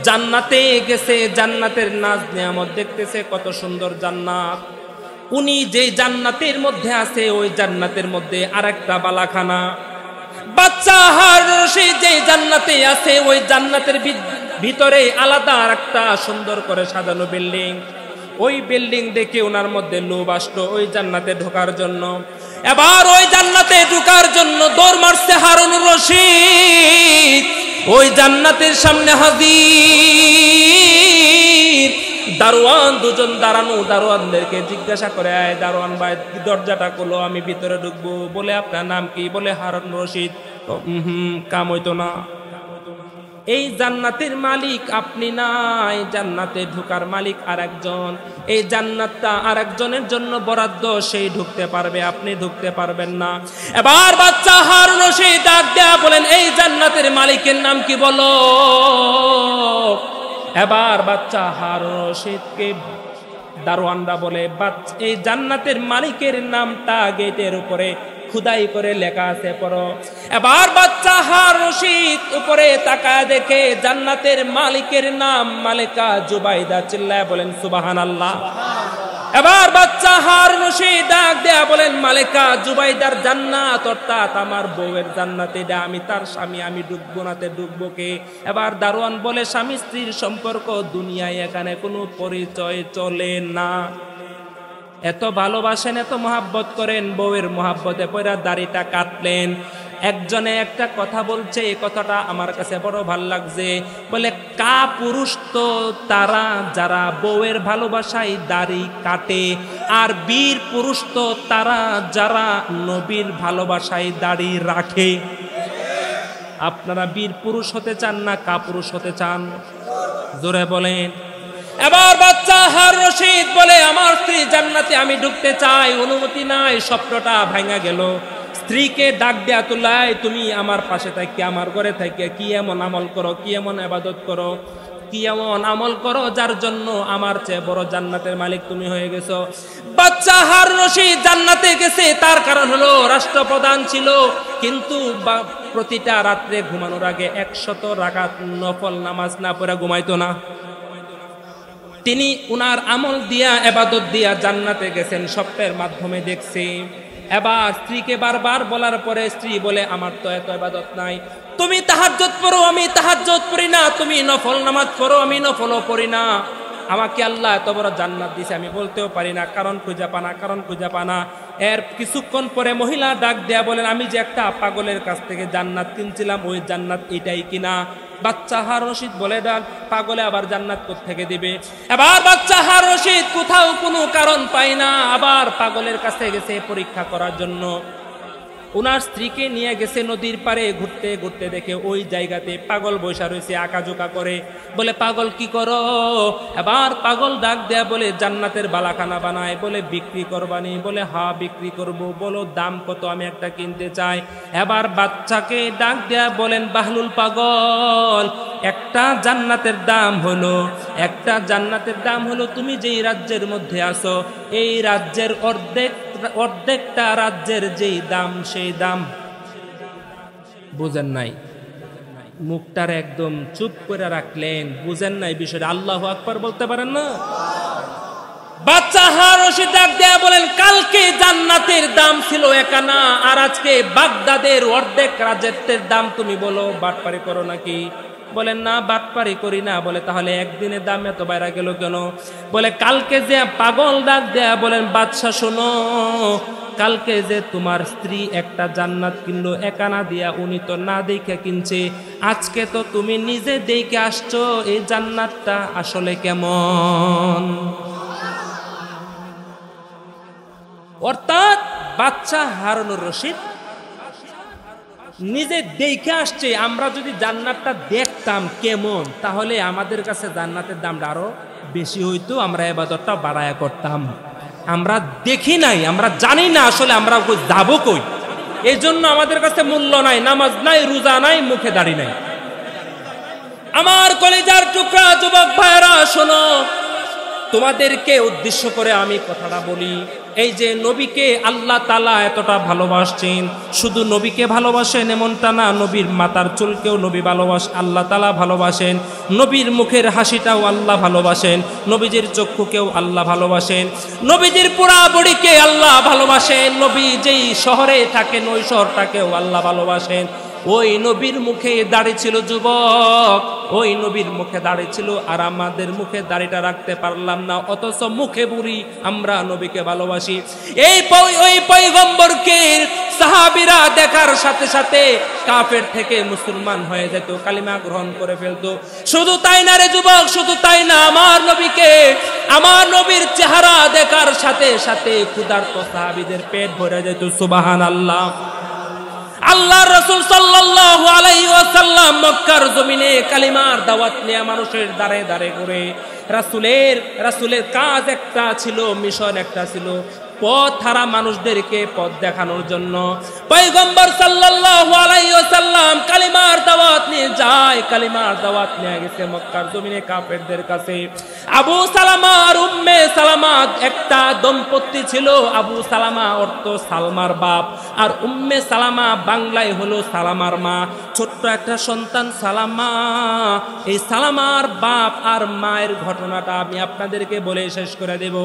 জান্নাতে গেছে, জান্নাতের নাজ নিয়ামত দেখতেছে, কত সুন্দর জান্নাত। উনি যে জান্নাতের মধ্যে আছে, ওই জান্নাতের মধ্যে আরেকটা বালাখানা। বাচ্চা হারুন রশিদ যে জান্নাতে আছে ওই জান্নাতের ভিতরে আলাদা একটা সুন্দর করে সাজানো বিল্ডিং। ওই বিল্ডিং দেখে ওনার মধ্যে লোভ আসলো ওই জান্নাতে ঢোকার জন্য। এবার ওই জান্নাতে ঢোকার জন্য দৌড় মারছে হারুন রশিদ। ওই জান্নাতের সামনে হাজির দারোয়ান দুজন দাঁড়ানো। দারোয়ানদেরকে জিজ্ঞাসা করে, আয় দারোয়ান ভাই দরজাটা খোলো, আমি ভিতরে ঢুকবো। বলে আপনার নাম কি? বলে হারুন রশিদ। কাম হইতো না, এই জান্নাতের মালিক আপনি না, এই জান্নাতে ঢোকার মালিক আরেকজন। এই জান্নাতটা আরেকজনের জন্য বরাদ্দ, সেই ঢুকতে পারবে, আপনি ঢুকতে পারবেন না। এবার বাচ্চা হারুন রশিদ ডাক দেয়া বলেন, এই জান্নাতের মালিকের নাম কি বলো? এবার বাচ্চা হারুন রশিদকে দারোয়ানরা বলে, এই জান্নাতের মালিকের নামটা গেটের উপরে খুদাই করে লেখা আছে, পড়ো। এবার বাচ্চা হারুন রশিদ উপরে তাকায় দেখে জান্নাতের মালিকের নাম মালিকা জুবাইদা। চিল্লায় বলেন সুবহানাল্লাহ। এবার বাচ্চা হারুন রশিদ ডাক দেয়া বলেন, মালিকা জুবাইদার জান্নাত অর্থাৎ আমার বউয়ের জান্নাতে, এটা আমি তার স্বামী, আমি ডুববো নাতে ডুববো কে? এবার দারোয়ান বলে, স্বামী স্ত্রীর সম্পর্ক দুনিয়ায় এখানে কোনো পরিচয় চলে না। এত ভালোবাসেন, এত মহাব্বত করেন, বউয়ের মহাব্বতে পয়রা দাড়িটা কাটলেন। একজনে একটা কথা বলছে, এই কথাটা আমার কাছে বড় ভাল লাগছে। বলে, কা পুরুষ তো তারা যারা বউয়ের ভালোবাসায় দাড়ি কাটে, আর বীর পুরুষ তো তারা যারা নবীর ভালোবাসায় দাড়ি রাখে। আপনারা বীর পুরুষ হতে চান না কা পুরুষ হতে চান? জোরে বলেন। এবার বাচ্চা হারুন রশিদ বলে, আমার স্ত্রী জান্নাতে, আমি ঢুকতে চাই, অনুমতি নাই। স্বপ্নটা ভাঙা গেল। স্ত্রীকে ডাক দেয়া, তুলাই তুমি আমার পাশে থাকি, আমার ঘরে থাকি, কি এমন আমল করো, কি এমন ইবাদত করো, কি এমন আমল করো যার জন্য আমার চেয়ে বড় জান্নাতের মালিক তুমি হয়ে গেছো? বাচ্চা হারুন রশিদ জান্নাতে গেছে, তার কারণ হলো রাষ্ট্রপ্রধান ছিল, কিন্তু প্রতিটা রাত্রে ঘুমানোর আগে 100 রাকাত নফল নামাজ না পড়ে ঘুমাইতো না। তিনি উনার আমল দিয়া, ইবাদত দিয়া জান্নাতে গেছেন, স্বপ্নের মাধ্যমে দেখছি। এবার স্ত্রীকে বারবার বলার পরে স্ত্রী বলে, আমার তো এত ইবাদত নাই, তুমি তাহাজ্জুদ পড়ো, আমি তাহাজ্জুদ পড়ি না, তুমি নফল নামাজ পড়ো, আমি নফলও পড়ি না, আমাকে আল্লাহ এত বড় জান্নাত দিয়েছে আমি বলতেও পারি না, কারণ খুঁজে পানা, কারণ খুঁজে পানা। এর কিছুক্ষণ পরে মহিলা ডাক দেয়া বলেন, আমি যে একটা পাগলের কাছ থেকে জান্নাত কিনছিলাম, ওই জান্নাত এটাই কিনা? বাচ্চা হারুন রশিদ বলে, ডাক পাগলে আবার জান্নাত কোত্থেকে দিবে? এবার বাচ্চা হারুন রশিদ কোথাও কোনো কারণ পায় না, আবার পাগলের কাছে গেছে পরীক্ষা করার জন্য। ওনার স্ত্রীকে নিয়ে গেছে নদীর পাড়ে, ঘুরতে ঘুরতে দেখে ওই জায়গাতে পাগল বসা রয়েছে, আঁকাঝোঁকা করে। বলে, পাগল কি করো? এবার পাগল ডাক দেয়া বলে, জান্নাতের বালাখানা বানায়। বলে, বিক্রি করবানি? বলে, হ্যাঁ বিক্রি করব। বলো দাম কত? আমি একটা কিনতে চাই। এবার বাচ্চাকে ডাক দেয়া বলেন, বাহলুল পাগল, একটা জান্নাতের দাম হলো তুমি যেই রাজ্যের মধ্যে আছো, এই রাজ্যের অর্ধেকটা রাজ্যের যেই দাম, সেই দাম। বুঝেন নাই? মুখটার একদম চুপ করে রাখলেন। বুঝেন নাই বিষয়টা? আল্লাহু আকবার বলতে পারেন না? বাচ্চা হারুন রশিদ ডাক দেয়া বলেন, কালকে জান্নাতের দাম ছিল 1 আনা, আর আজকে বাগদাদের অর্ধেক রাজ্যের দাম তুমি বলো, বাটপারি করো নাকি? বলেন, না বাটপারি করি না। বলে, তাহলে একদিনের দাম এত বাইরে গেল কেন? বলে, কালকে যে পাগল ডাক দেয়া বলেন, বাদশা শোনো, কালকে যে তোমার স্ত্রী একটা জান্নাত কিনলো 1 আনা দিয়া, উনি তো না দেখে কিনছে, আজকে তো তুমি নিজে দেখে আসছো এই জান্নাতটা আসলে কেমন। অর্থাৎ বাচ্চা হারুন রশিদ নিজে দেখে আসছে। আমরা যদি জান্নাতটা দেখতাম কেমন, তাহলে আমাদের কাছে জান্নাতের দামটা আরো বেশি হইতো, আমরা ইবাদতটা বাড়ায়া করতাম। আমরা দেখি নাই, আমরা জানি না আসলে আমরা যাবো কই, এই জন্য আমাদের কাছে মূল্য নাই, নামাজ নাই, রোজা নাই, মুখে দাড়ি নাই। আমার কলিজার টুকরা যুবক ভাইরা শোনো, তোমাদেরকে উদ্দেশ্য করে আমি কথাটা বলি, এই যে নবীকে আল্লাহ তাআলা এতটা ভালোবাসছেন, শুধু নবীকে ভালোবাসেন এমনটা না, নবীর মাথার চুলকেও নবী আল্লাহ তাআলা ভালোবাসেন, নবীর মুখের হাসিটাও আল্লাহ ভালোবাসেন, নবীজির চক্ষুকেও আল্লাহ ভালোবাসেন, নবীজির পুরা বডিকে আল্লাহ ভালোবাসেন, নবী যেই শহরে থাকেন ওই শহরটাকেও আল্লাহ ভালোবাসেন। ওই নবীর মুখে দাড়ি ছিল যুবক, ওই নবীর মুখে দাড়ি ছিল, আর আমাদের মুখে দাড়িটা রাখতে পারলাম না, অথচ মুখে বুড়ি আমরা নবীকে ভালোবাসি। ওই পয়গম্বরকে সাহাবীরা দেখার সাথে সাথে কাফের থেকে মুসলমান হয়ে যেত, কালিমা গ্রহণ করে ফেলতো। শুধু তাই না রে যুবক, শুধু তাই না, আমার নবীকে, আমার নবীর চেহারা দেখার সাথে সাথে ক্ষুধার্ত সাহাবীদের পেট ভরে যেত। সুবহানাল্লাহ। আল্লাহর রাসূল সাল্লাল্লাহু আলাইহি ওয়াসাল্লাম মক্কার জমিনে কালিমার দাওয়াত নিয়ে মানুষের দাঁড়ে দাঁড়ে করে, রাসূলের কাজ একটা ছিল, মিশন একটা ছিল, পথ হারা মানুষদেরকে পথ দেখানোর জন্য। পয়গম্বর সাল্লাল্লাহু আলাইহি ওয়াসাল্লাম কালিমার দাওয়াত নিয়ে যায়, কালিমার দাওয়াত নিয়ে গেছে মক্কার জমিনে কাফেরদের কাছে। আবু সালামা আর উম্মে সালামা একটা দম্পতি ছিল। আবু সালামা অর্থ সালমার বাপ, আর উম্মে সালামা বাংলায় হলো সালামার মা। ছোট্ট একটা সন্তান সালামা। এই সালামার বাপ আর মায়ের ঘটনাটা আমি আপনাদেরকে বলে শেষ করে দেব।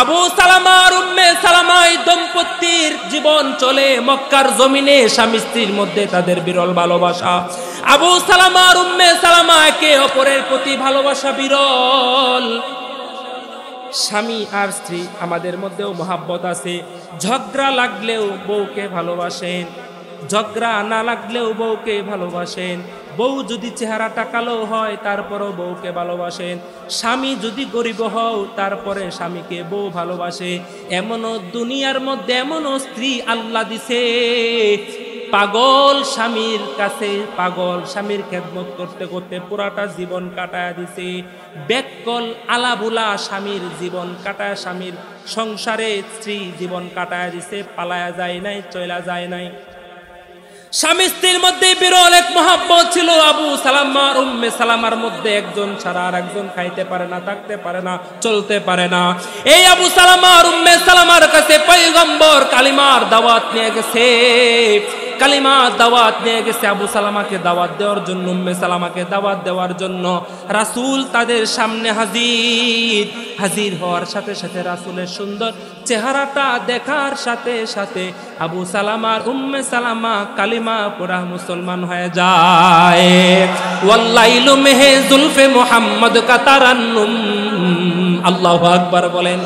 আবু সালামা আর উম্মে সালামা এই দম্পতির জীবন চলে মক্কার জমিনে, স্বামী স্ত্রীর মধ্যে তাদের বিরল ভালোবাসা। আবু সালামা আর উম্মে সালামা একে অপরের প্রতি ভালোবাসা বিরল। স্বামী আর স্ত্রী আমাদের মধ্যেও মহাব্বত আছে। ঝগড়া লাগলেও বউকে ভালোবাসেন, ঝগড়া না লাগলেও বউকে ভালোবাসেন। বউ যদি চেহারাটা কালো হয় তারপরও বউকে ভালোবাসেন। স্বামী যদি গরিব হও তারপরে স্বামীকে বউ ভালোবাসে। এমনও দুনিয়ার মধ্যে এমনও স্ত্রী আল্লাহ দিছে, পাগল স্বামীর কাছে, পাগল স্বামীর খেদমত করতে করতে পুরাটা জীবন কাটায় দিছে। বেকল আলাবুলা স্বামীর জীবন কাটায়, স্বামীর সংসারে স্ত্রী জীবন কাটায় দিছে, পালায়া যায় নাই, চলা যায় নাই। স্বামী স্ত্রীর মধ্যে বিরল এক মহাব্বত ছিল। আবু সালামা আর উম্মে সালামার মধ্যে একজন ছাড়া আর একজন খাইতে পারে না, থাকতে পারে না, চলতে পারে না। এই আবু সালামা আর উম্মে সালামার কাছে পয়গম্বর কালিমার দাওয়াত নিয়ে গেছে, কালিমার দাওয়াত নিয়ে গেছে আবু সালামাকে দাওয়াত দেওয়ার জন্য, উম্মে সালামাকে দাওয়াত দেওয়ার জন্য। রাসূল তাদের সামনে হাজির হওয়ার সাথে সাথে রাসূলের সুন্দর চেহারাটা দেখার সাথে সাথে আবু সালামার উম্মে সালামা কালিমা পড়া মুসলমান হয়ে যায়। ওয়াল্লাইলু মেহে জুলফে মুহাম্মদ কা তারান্নুম, আল্লাহু আকবার বলেন।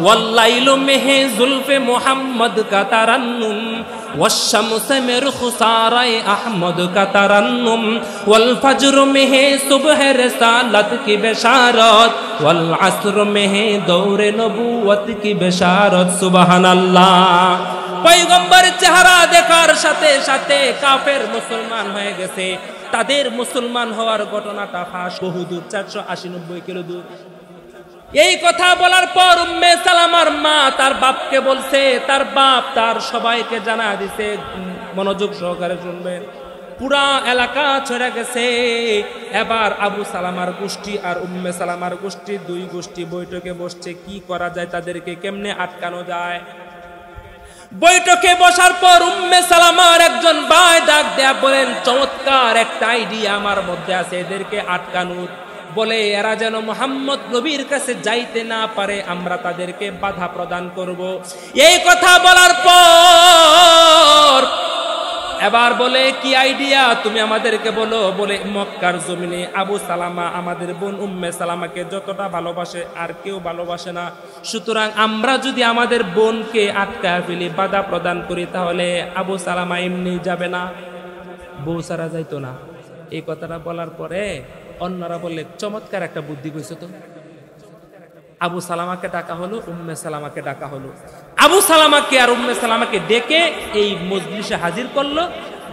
ওয়াল্লাইলু মেহে জুলফে মুহাম্মদ কা তারান্নুম, والشمس में रुखसाराए अहमद का तरन्नुम, वल फज्र में है सुबह रिसालत की बशारत, वल अस्र में है दौरे नबुवत की बशारत। सुबहानाल्लाह। পয়গম্বর চেহারা দেখার সাথে সাথে কাফের মুসলমান হয়ে গেছে। তাদের মুসলমান হওয়ার ঘটনাটা ফাঁস বহুদূর, 480-90 কিলো দূর। এই কথা বলার পর উম্মে সালামার মা তার বাপকে বলছে, তার বাপ তার সবাইকে জানা দিছে, মনোযোগ সহকারে শুনবেন। পুরা এলাকা ছড়ে গেছে। এবার আবু সালামার গোষ্ঠী আর উম্মে সালামার গোষ্ঠী, দুই গোষ্ঠী বৈঠকে বসছে, কি করা যায়, তাদেরকে কেমনে আটকানো যায়। বৈঠকে বসার পর উম্মে সালামার একজন ভাই ডাক দেয়া বলেন, চমৎকার একটা আইডিয়া আমার মধ্যে আছে, এদেরকে আটকানোর। বলে এরা যেন মুহাম্মদ নবীর কাছে যাইতে না পারে, আমরা তাদেরকে বাধা প্রদান করব। এই কথা বলার পর এবার বলে, কি আইডিয়া তুমি আমাদেরকে বলো। বলে, মক্কার জমিনে আবু সালামা আমাদের বোন উম্মে সালামাকে যতটা ভালোবাসে আর কেউ ভালোবাসে না, সুতরাং আমরা যদি আমাদের বোনকে আটকায় ফেলি, বাধা প্রদান করি, তাহলে আবু সালামা এমনি যাবে না, বউ সারা যাইতো না। এই কথাটা বলার পরে অন্যরা বললে, চমৎকার একটা বুদ্ধি কইছো তো। আবু সালামাকে ডাকা হলো, উম্মে সালামাকে ডাকা হলো। আবু সালামাকে আর উম্মে সালামাকে ডেকে এই মজলিসে হাজির করলো।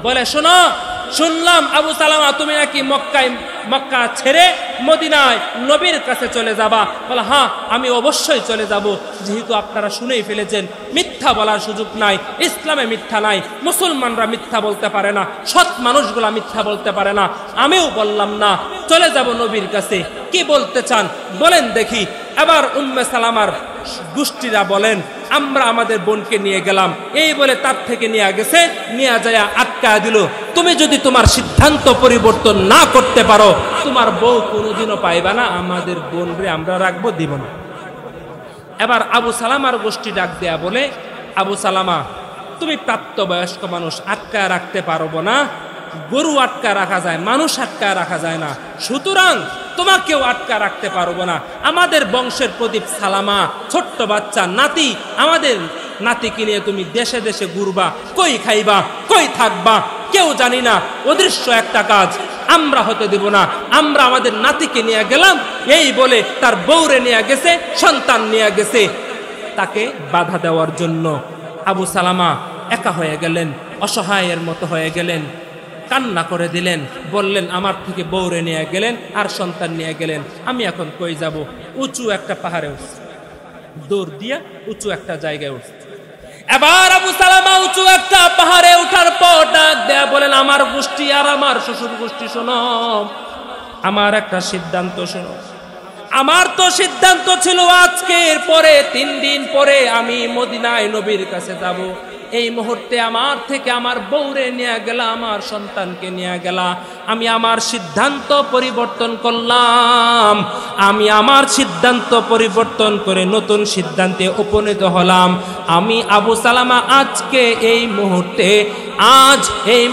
বলে, শোনো, শুনলাম আবু সালামা তুমি নাকি মক্কা ছেড়ে মদিনায় নবীর কাছে চলে যাবা। বলে, হ্যাঁ আমি অবশ্যই চলে যাব। যেহেতু আপনারা শুনেই ফেলেছেন, মিথ্যা বলার সুযোগ নাই, ইসলামে মিথ্যা নাই, মুসলমানরা মিথ্যা বলতে পারে না, সৎ মানুষগুলা মিথ্যা বলতে পারে না, আমিও বললাম না, চলে যাব নবীর কাছে। কি বলতে চান বলেন দেখি। এবার উম্মে সালামার গোষ্ঠীরা বলেন, আমরা আমাদের বোনকে নিয়ে গেলাম, এই বলে তার থেকে নিয়ে গেছে, নিয়ে যায় আটকা দিল, তুমি যদি তোমার সিদ্ধান্ত পরিবর্তন না করতে পারো তোমার বউ কোনোদিনও পাইবা না, আমাদের বোন রে আমরা রাখবো, দিব না। এবার আবু সালামার গোষ্ঠী ডাক দেয়া বলে, আবু সালামা তুমি প্রাপ্তবয়স্ক মানুষ, আটকা রাখতে পারবো না, গরু আটকা রাখা যায়, মানুষ আটকা রাখা যায় না, সুতরাং তোমাকেও আটকা রাখতে পারবো না। আমাদের বংশের প্রদীপ সালামা, ছোট্ট বাচ্চা নাতি, আমাদের নাতিকে নিয়ে তুমি দেশে দেশে ঘুরবা, কই খাইবা, কই থাকবা কেউ জানি না, অদৃশ্য একটা কাজ আমরা হতে দেব না, আমরা আমাদের নাতিকে নিয়ে গেলাম, এই বলে তার বউরে নিয়ে গেছে, সন্তান নিয়ে গেছে, তাকে বাধা দেওয়ার জন্য। আবু সালামা একা হয়ে গেলেন, অসহায়ের মতো হয়ে গেলেন, কান্না করে দিলেন, বললেন আমার থেকে বউরে নিয়ে গেলেন আর সন্তান নিয়ে গেলেন, আমি এখন কই যাব? উঁচু একটা পাহাড়ে উঠছে, দৌড় দিয়া উঁচু একটা জায়গায় উঠছে। এবার আবু সালামা উঁচু একটা পাহাড়ে উঠার পর ডাক দেয়া বলেন, আমার গোষ্ঠী আর আমার শ্বশুর গোষ্ঠী শোনো, আমার একটা সিদ্ধান্ত শোনো। আমার তো সিদ্ধান্ত ছিল আজকের পরে 3 দিন পরে আমি মদিনায় নবীর কাছে যাব। এই মুহূর্তে আমার থেকে আমার বউরে নিয়ে গেলা, আমার সন্তানকে নিয়ে গেলা, আমি আমার সিদ্ধান্ত পরিবর্তন করলাম, আমি আমার সিদ্ধান্ত পরিবর্তন করে নতুন সিদ্ধান্তে উপনীত হলাম। আমি আবু সালামা আজকে এই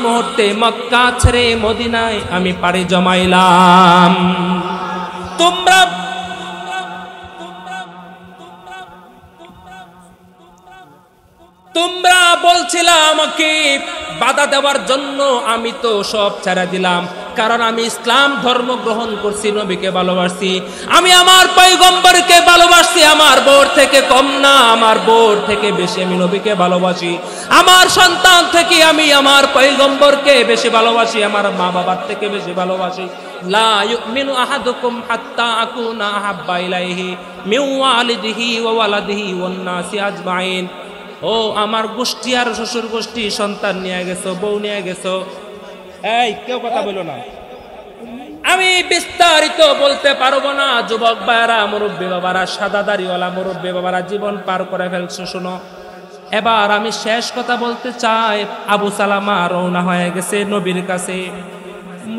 মুহূর্তে মক্কা ছেড়ে মদিনায় আমি পাড়ি জমাইলাম। তোমরা বলছিলা আমাকে বাধা দেওয়ার জন্য, আমি তো সব ছেড়ে দিলাম, কারণ আমি ইসলাম ধর্ম গ্রহণ করছি, নবীকে ভালোবাসি, আমি আমার পয়গম্বরকে ভালোবাসি, আমার বোর থেকে কম না, আমার বোর থেকে বেশি আমি নবীকে ভালোবাসি, আমার সন্তান থেকে আমি আমার পয়গম্বরকে বেশি ভালোবাসি, আমার মা বাবার থেকে বেশি ভালোবাসি। লা ইউমিনু আহাদুকুম হাত্তা আকুনা আহাব্বা ইলাইহি মিন ওয়ালিদিহি ওয়া ওয়ালাদিহি ওয়ান নাসি আজমাইন। ও আমার গোষ্ঠী আর শ্বশুর গোষ্ঠী, সন্তান নিয়ে গেছো, বউ নিয়ে গেছো, এই কেউ কথা বলো না, আমি বিস্তারিত বলতে পারবো না। যুবক ভাইরা, মুরব্বী বাবারা, সাদা দাড়িওয়ালা মুরব্বী বাবারা, জীবন পার করে ফেলছো, শোনো। এবার আমি শেষ কথা বলতে চাই। আবু সালামা রওনা হয়ে গেছে নবীর কাছে,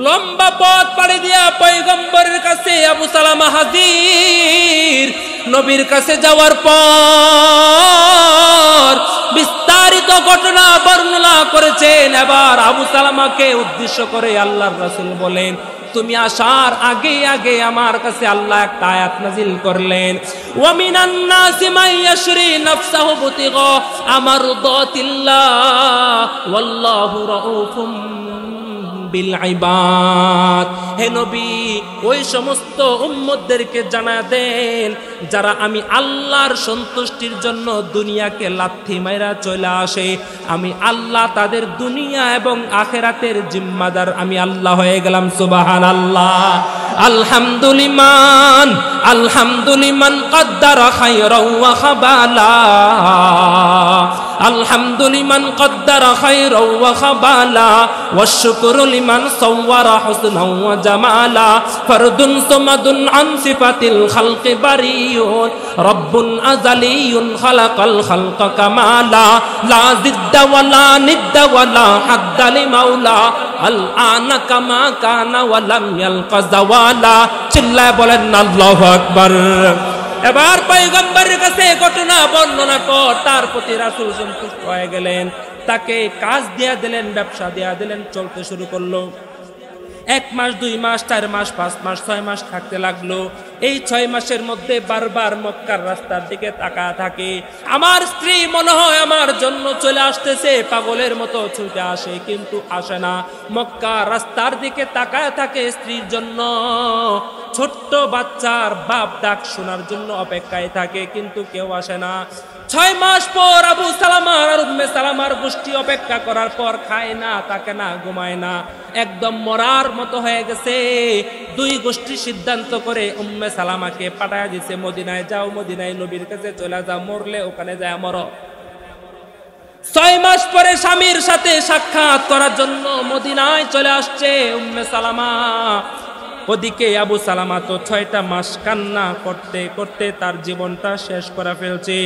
লম্বা পথ পাড়ি দিয়া পয়গম্বরের কাছে আবু সালামা হাজির। নবীর কাছে যাওয়ার পর বিস্তারিত ঘটনা বর্ণনা করেছেন। এবার আবু সালামাকে উদ্দেশ্য করে আল্লাহর রাসূল বলেন, তুমি আসার আগে আগে আমার কাছে আল্লাহ একটা আয়াত নাজিল করলেন, ওয়া মিনান নাসি মান ইয়াশরি নাফসাহু বুতিগা আমারদাতিল্লাহ ওয়াল্লাহু রাউফুম বিল ইবাদ। হে নবী, ওই সমস্ত উম্মতদেরকে জানা দেন যারা আমি আল্লাহর সন্তুষ্টির জন্য দুনিয়াকে লাথি মাইরা চলে আসে, আমি আল্লাহ তাদের দুনিয়া এবং আখিরাতের জিম্মাদার আমি আল্লাহ হয়ে গেলাম। সুবহানাল্লাহ। আলহামদুলিমান কদ্দারা খায়রাও ওয়া খাবালা, আলহামদুলিমান কদ্দারা খায়রাও ওয়া খাবালা ওয়াশ শুকরু লিমান সাওয়ারা হুসনাও ওয়া জামালা ফারদুন সামাদুন আন সিফাতিল খালকি বারিয়ুন রব্বুন আযালিয়ুন খালাকাল খালকা কামালা লা জিদ্দা ওয়ালা নিদ্দা ওয়ালা হাদ্দা লিমাওলা আল আনা কামা কানা ওয়া লাম ইয়ালকা যাওয়ালা। চিল্লায় বলেন আল্লাহু আকবার। এবার পয়গম্বরের কাছে ঘটনা বর্ণনা কর, তার প্রতি রাসূল সন্তুষ্ট হয়ে গেলেন, তাকে কাজ দিয়া দিলেন, ব্যবসা দিয়া দিলেন, চলতে শুরু করলো। 1 মাস 2 মাস 4 মাস 5 মাস 6 মাস থাকতে লাগলো। এই 6 মাসের মধ্যে বারবার মক্কার রাস্তার দিকে তাকায় থাকে। আমার স্ত্রী মনে হয় আমার জন্য চলে আসতেছে, পাগলের মতো ছুটে আসে, কিন্তু আসে না। মক্কার রাস্তার দিকে তাকায় থাকে স্ত্রীর জন্য, ছোট্ট বাচ্চার বাপ ডাক শোনার জন্য অপেক্ষায় থাকে, কিন্তু কেউ আসে না। 6 মাস পর আবু সালামা আর উম্মে সালামার গোষ্ঠী অপেক্ষা করার পর খায় না, থাকে না, ঘুমায় না, একদম মরার মতো হয়ে গেছে। 2 গোষ্ঠী সিদ্ধান্ত করে উম্মে সালামাকে পাঠায় দিছে, মদিনায় যাও, মদিনায় নবীর কাছে চলে যাও, মরলে ওখানে যায় মরো। 6 মাস পরে স্বামীর সাথে সাক্ষাৎ করার জন্য মদিনায় চলে আসছে উম্মে সালামা। ওদিকে আবু সালামা তো 6টা মাস কান্না করতে করতে তার জীবনটা শেষ করে ফেলছে।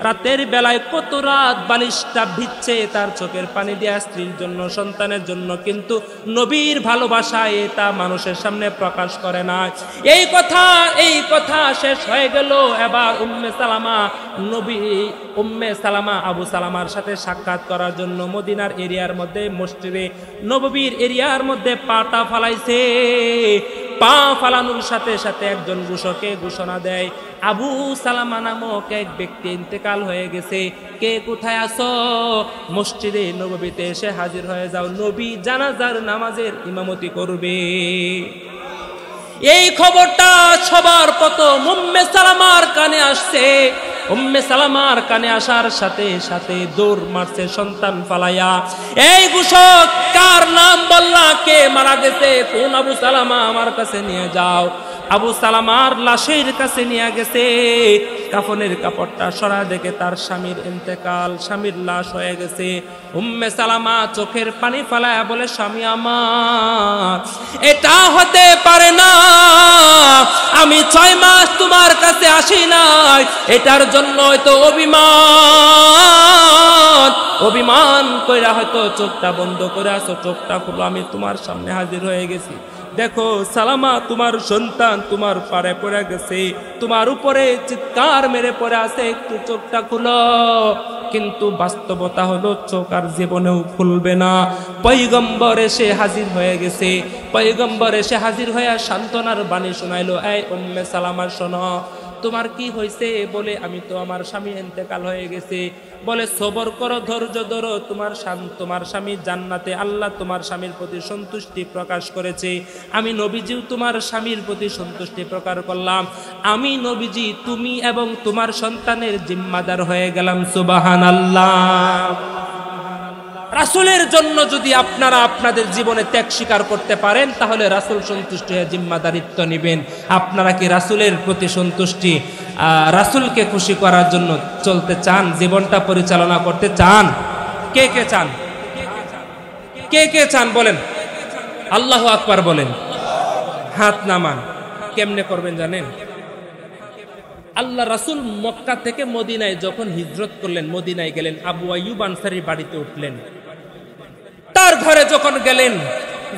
রাতের বেলায় কত রাত বালিশটা ভিজছে তার চোখের পানি দেয়া স্ত্রীর জন্য, সন্তানের জন্য, কিন্তু নবীর ভালোবাসা এটা মানুষের সামনে প্রকাশ করে না। এই কথা শেষ হয়ে গেল। এবার উম্মে সালামা আবু সালামার সাথে সাক্ষাৎ করার জন্য মদিনার এরিয়ার মধ্যে মসজিদে নববীর এরিয়ার মধ্যে পাটা ফালাইছে। পা ফালানোর সাথে সাথে একজন ঘোষকে ঘোষণা দেয়, আবু সালামা নামক এক ব্যক্তি ইন্তেকাল হয়ে গেছে। কে কোথায় আছো? মসজিদে নববীতে এসে হাজির হয়ে যাও, নবী জানাজার নামাজের ইমামতি করবে। এই খবরটা সবার প্রথম উম্মে সালামার কানে আসছে। উম্মে সালামার কানে আসার সাথে সাথে দৌড় মারছে সন্তান ফালাইয়া। এই ঘোষক কার নাম বললা? কে মারা গেছে? কোন আবু সালামা? আমার কাছে নিয়ে যাও। আবু সালামার লাশের কাছে নিয়ে গেছে। কাফনের কাপড়টা সরা দেখে তার স্বামীর ইন্তেকাল, স্বামীর লাশ হয়ে গেছে। উম্মে সালামা চোখের পানি ফালায়া বলে, স্বামী আমার, এটা হতে পারে না। আমি 6 মাস তোমার কাছে আসি নাই, এটার জন্য হয়তো অভিমান কইরা হয়তো চোখটা বন্ধ করে আসো, চোখটা খুলো, আমি তোমার সামনে হাজির হয়ে গেছি। দেখো সালামা, তোমার সন্তান তোমার পারে পড়ে গেছে, তোমার উপরে চিৎকার মেরে পড়ে আছে, একটু চোখটা খুলো। কিন্তু বাস্তবতা হলো চোখ আর জীবনেও খুলবে না। পয়গম্বর এসে হাজির হয়ে গেছে। পয়গম্বর এসে হাজির হয়ে সান্ত্বনার বাণী শোনাইলো, এই উম্মে সালামা শোনো, তোমার কি হয়েছে? বলে, আমি তো আমার স্বামী ইন্তেকাল হয়ে গেছে। বলে, সবর করো, ধৈর্য ধরো, তোমার স্বামী জান্নাতে, আল্লাহ তোমার স্বামীর প্রতি সন্তুষ্টি প্রকাশ করেছে। আমি নবীজিও তোমার স্বামীর প্রতি সন্তুষ্টি প্রকাশ করলাম। আমি নবীজি তুমি এবং তোমার সন্তানের জিম্মাদার হয়ে গেলাম। সুবহানাল্লাহ। রাসূলের জন্য যদি আপনারা আপনাদের জীবনে ত্যাগ স্বীকার করতে পারেন, তাহলে রাসূল সন্তুষ্ট হয়ে জিম্মাদারিত্ব নেবেন। আপনারা কি রাসূলের প্রতি সন্তুষ্টি, রাসূলকে খুশি করার জন্য চলতে চান? জীবনটা পরিচালনা করতে চান? কে কে চান? কে কে চান বলেন? আল্লাহু আকবার বলেন। হাত নামান। কেমনে করবেন জানেন? আল্লাহ রাসূল মক্কা থেকে মদিনায় যখন হিজরত করলেন, মদিনায় গেলেন, আবু আইয়ুব আনসারীর বাড়িতে উঠলেন। তার ঘরে যখন গেলেন,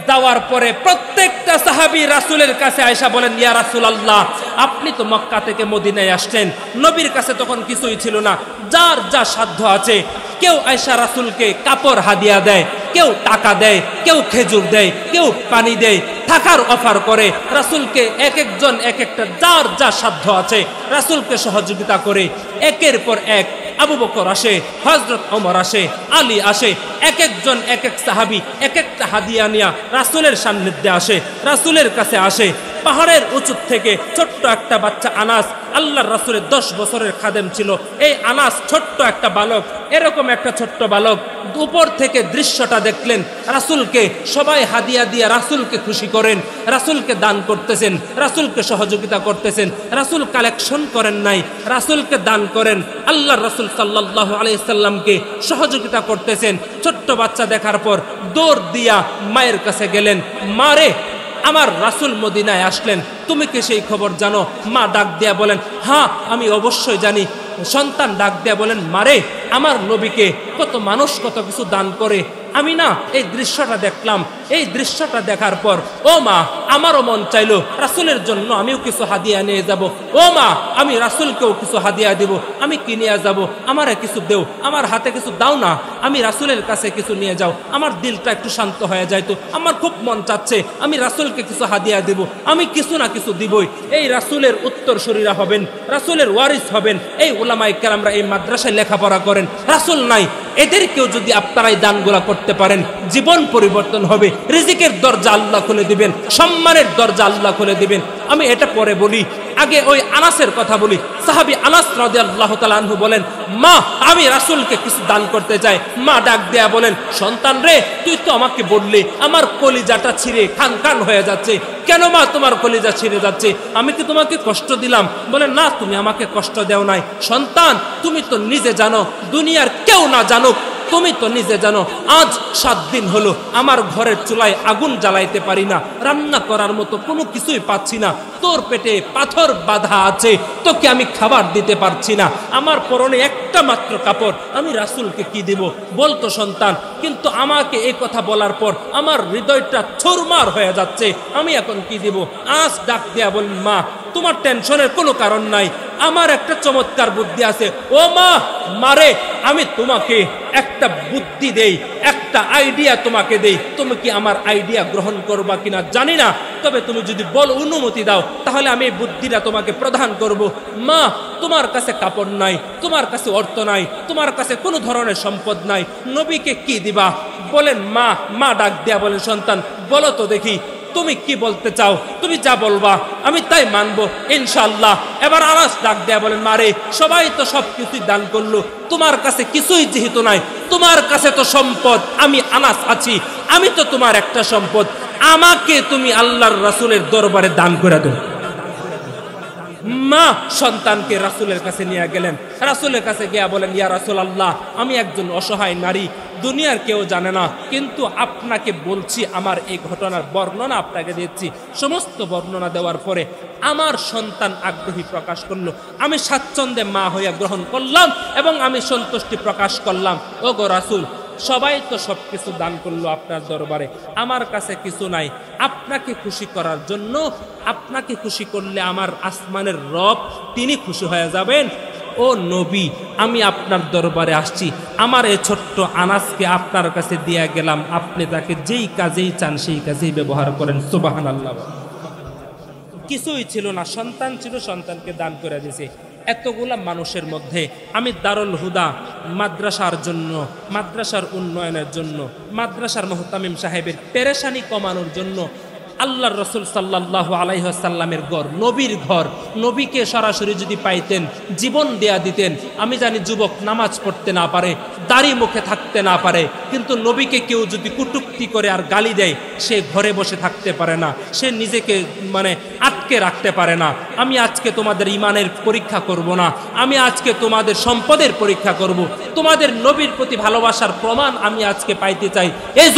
যাওয়ার পরে প্রত্যেকটা সাহাবী রাসূলের কাছে আয়েশা বলেন, ইয়া রাসূলুল্লাহ, আপনি তো মক্কা থেকে মদিনায় আসছেন, নবীর কাছে তখন কিছুই ছিল না, যার যা সাধ্য আছে, কেউ আয়েশা রাসূলকে কাপড় হাদিয়া দেয়, কেউ টাকা দেয়, কেউ খেজুর দেয়, কেউ পানি দেয়, থাকার অফার করে। রাসূলকে এক একজন এক একটা যার যা সাধ্য আছে রাসূলকে সহযোগিতা করে। একের পর এক আবু বকর আসে, হযরত ওমর আসে, আলী আসে, এক একজন এক এক সাহাবী এক একটা হাদিয়া নিয়ে রাসূলের সান্নিধ্যে আসে, রাসূলের কাছে আসে। পাহাড়ের উঁচু থেকে ছোট্ট একটা বাচ্চা আনাস, আল্লাহর রাসূলের 10 বছরের খাদেম ছিল। এই আনাস ছোট্ট একটা বালক, এরকম একটা ছোট্ট বালক উপর থেকে দৃশ্যটা দেখলেন। রাসূলকে সবাই হাদিয়া দিয়ে রাসূলকে খুশি করেন, রাসূলকে দান করতেছেন, রাসূলকে সহযোগিতা করতেছেন। রাসূল কালেকশন করেন নাই, রাসূলকে দান করেন। আল্লাহর রাসূল সাল্লাল্লাহু আলাইহি সাল্লামকে সহযোগিতা করতেছেন। ছোট্ট বাচ্চা দেখার পর দৌড় দিয়া মায়ের কাছে গেলেন, মারে, আমার রাসূল মদিনায় আসলেন, তুমি কি সেই খবর জানো? মা ডাক দিয়া বলেন, হ্যাঁ আমি অবশ্যই জানি। সন্তান ডাক দিয়া বলেন, মারে, আমার নবীকে কত মানুষ কত কিছু দান করে, আমি না এই দৃশ্যটা দেখলাম। এই দৃশ্যটা দেখার পর ও মা, আমারও মন চাইলো রাসূলের জন্য আমিও কিছু হাদিয়া নিয়ে যাব। ও মা, আমি রাসূলকেও কিছু হাদিয়া দিব। আমি কি নিয়ে যাব? আমারে কিছু দেও, আমার হাতে কিছু দাও না, আমি রাসূলের কাছে কিছু নিয়ে যাও, আমার দিলটা একটু শান্ত হয়ে যায়। তো আমার খুব মন চাচ্ছে আমি রাসূলকে কিছু হাদিয়া দিব, আমি কিছু না কিছু দিবই। এই রাসূলের উত্তরসূরিরা হবেন, রাসূলের ওয়ারিস হবেন। এই উলামায়ে কেরামরা এই মাদ্রাসায় লেখাপড়া করেন, রাসূল নাই, এদেরকেও যদি আপনারা এই দানগুলা করতে পারেন, জীবন পরিবর্তন হবে। রিজিকের দরজা আল্লাহ খুলে দিবেন, সম্মানের দরজা আল্লাহ খুলে দিবেন। আমি এটা পরে বলি, আগে ওই আনাসের কথা বলি। সাহাবী আনাস রাদিয়াল্লাহু তাআলা আনহু বলেন, মা, আমি রাসূলকে কিছু দান করতে চাই। মা ডাক দেয়া বলেন, সন্তান রে, তুই তো আমাকে বললি, আমার কলিজাটা ছিঁড়ে খান খান হয়ে যাচ্ছে। কেন মা তোমার কলিজা ছিঁড়ে যাচ্ছে? আমি কি তোমাকে কষ্ট দিলাম? বলে, না, তুমি আমাকে কষ্ট দেও নাই। সন্তান, তুমি তো নিজে জানো, দুনিয়ার কেউ না জানুক, তুমি তো নিজে জানো আজ 7 দিন হলো আমার ঘরের চুলায় আগুন জ্বালাইতে পারি না, রান্না করার মতো কোনো কিছুই পাচ্ছি না, তোর পেটে পাথর বাঁধা আছে, তোকে আমি খাবার দিতে পারছি না, আমার পরনে একটা মাত্র কাপড়, আমি রাসূলকে কি দেব বলতো সন্তান। কিন্তু আমাকে এই কথা বলার পর আমার হৃদয়টা চুরমার হয়ে যাচ্ছে, আমি এখন কি দেব? আজ ডাক দেয়া বল, মা তোমার টেনশনের কোনো কারণ নাই, আমার একটা চমৎকার বুদ্ধি আছে। ও মা, মারে আমি তোমাকে একটা বুদ্ধি দেই, একটা আইডিয়া তোমাকে দেই, তুমি কি আমার আইডিয়া গ্রহণ করবা কিনা জানি না, তবে তুমি যদি বল অনুমতি দাও তাহলে আমি এই বুদ্ধিটা তোমাকে প্রদান করব। মা, তোমার কাছে কাপড় নাই, তোমার কাছে অর্থ নাই, তোমার কাছে কোনো ধরনের সম্পদ নাই, নবীকে কি দিবা? বলেন মা, মা ডাক দেয়া বলেন, সন্তান বলো তো দেখি তুমি কি বলতে চাও, তুমি যা বলবা আমি তাই মানবো ইনশাআল্লাহ। এবার আনাস ডাক দেয়া বলেন, মারে সবাই তো সবকিছুই দান করলো, তোমার কাছে কিছুই যেহেতু নাই, তোমার কাছে তো সম্পদ, আমি আনাস আছি, আমি তো তোমার একটা সম্পদ, আমাকে তুমি আল্লাহর রাসূলের দরবারে দান করে দাও। মা সন্তানকে রাসূলের কাছে নিয়ে গেলেন, রাসূলের কাছে গিয়া বলেন, ইয়া রাসূলুল্লাহ, আমি একজন অসহায় নারী, দুনিয়ার কেউ জানে না, কিন্তু আপনাকে বলছি, আমার এই ঘটনার বর্ণনা আপনাকে দিচ্ছি। সমস্ত বর্ণনা দেওয়ার পরে আমার সন্তান আগ্রহী প্রকাশ করলো, আমি স্বাচ্ছন্দ্যে মা হইয়া গ্রহণ করলাম এবং আমি সন্তুষ্টি প্রকাশ করলাম। ও গো রাসূল, সবাই তো সবকিছু দান করলো আপনার দরবারে, আমার কাছে কিছু নাই, আপনাকে খুশি করার জন্য, আপনাকে খুশি করলে আমার আসমানের রব তিনি খুশি হয়ে যাবেন। ও নবী, আমি আপনার দরবারে আসছি, আমার এই ছোট্ট আনাসকে আপনার কাছে দিয়া গেলাম, আপনি তাকে যেই কাজেই চান সেই কাজেই ব্যবহার করেন। সুবহানাল্লাহ। কিছুই ছিল না, সন্তান ছিল, সন্তানকে দান করে দিয়েছে। এতগুলা মানুষের মধ্যে আমি দারুল হুদা মাদ্রাসার জন্য, মাদ্রাসার উন্নয়নের জন্য, মাদ্রাসার মুহতামিম সাহেবের পেরেশানি কমানোর জন্য, আল্লাহর রাসূল সাল্লাল্লাহু আলাইহি ওয়াসাল্লামের ঘর, নবীর ঘর, নবীকে সরাসরি যদি পাইতেন জীবন দেয়া দিতেন। আমি জানি যুবক নামাজ পড়তে না পারে, দাড়ি মুখে থাকতে না পারে, কিন্তু নবীকে কেউ যদি কটূক্তি করে আর গালি দেয়, সে ঘরে বসে থাকতে পারে না, সে নিজেকে আটকে রাখতে পারে না। আমি আজকে তোমাদের ইমানের পরীক্ষা করব না, আমি আজকে তোমাদের সম্পদের পরীক্ষা করব, তোমাদের নবীর প্রতি ভালোবাসার প্রমাণ আমি আজকে পাইতে চাই। এই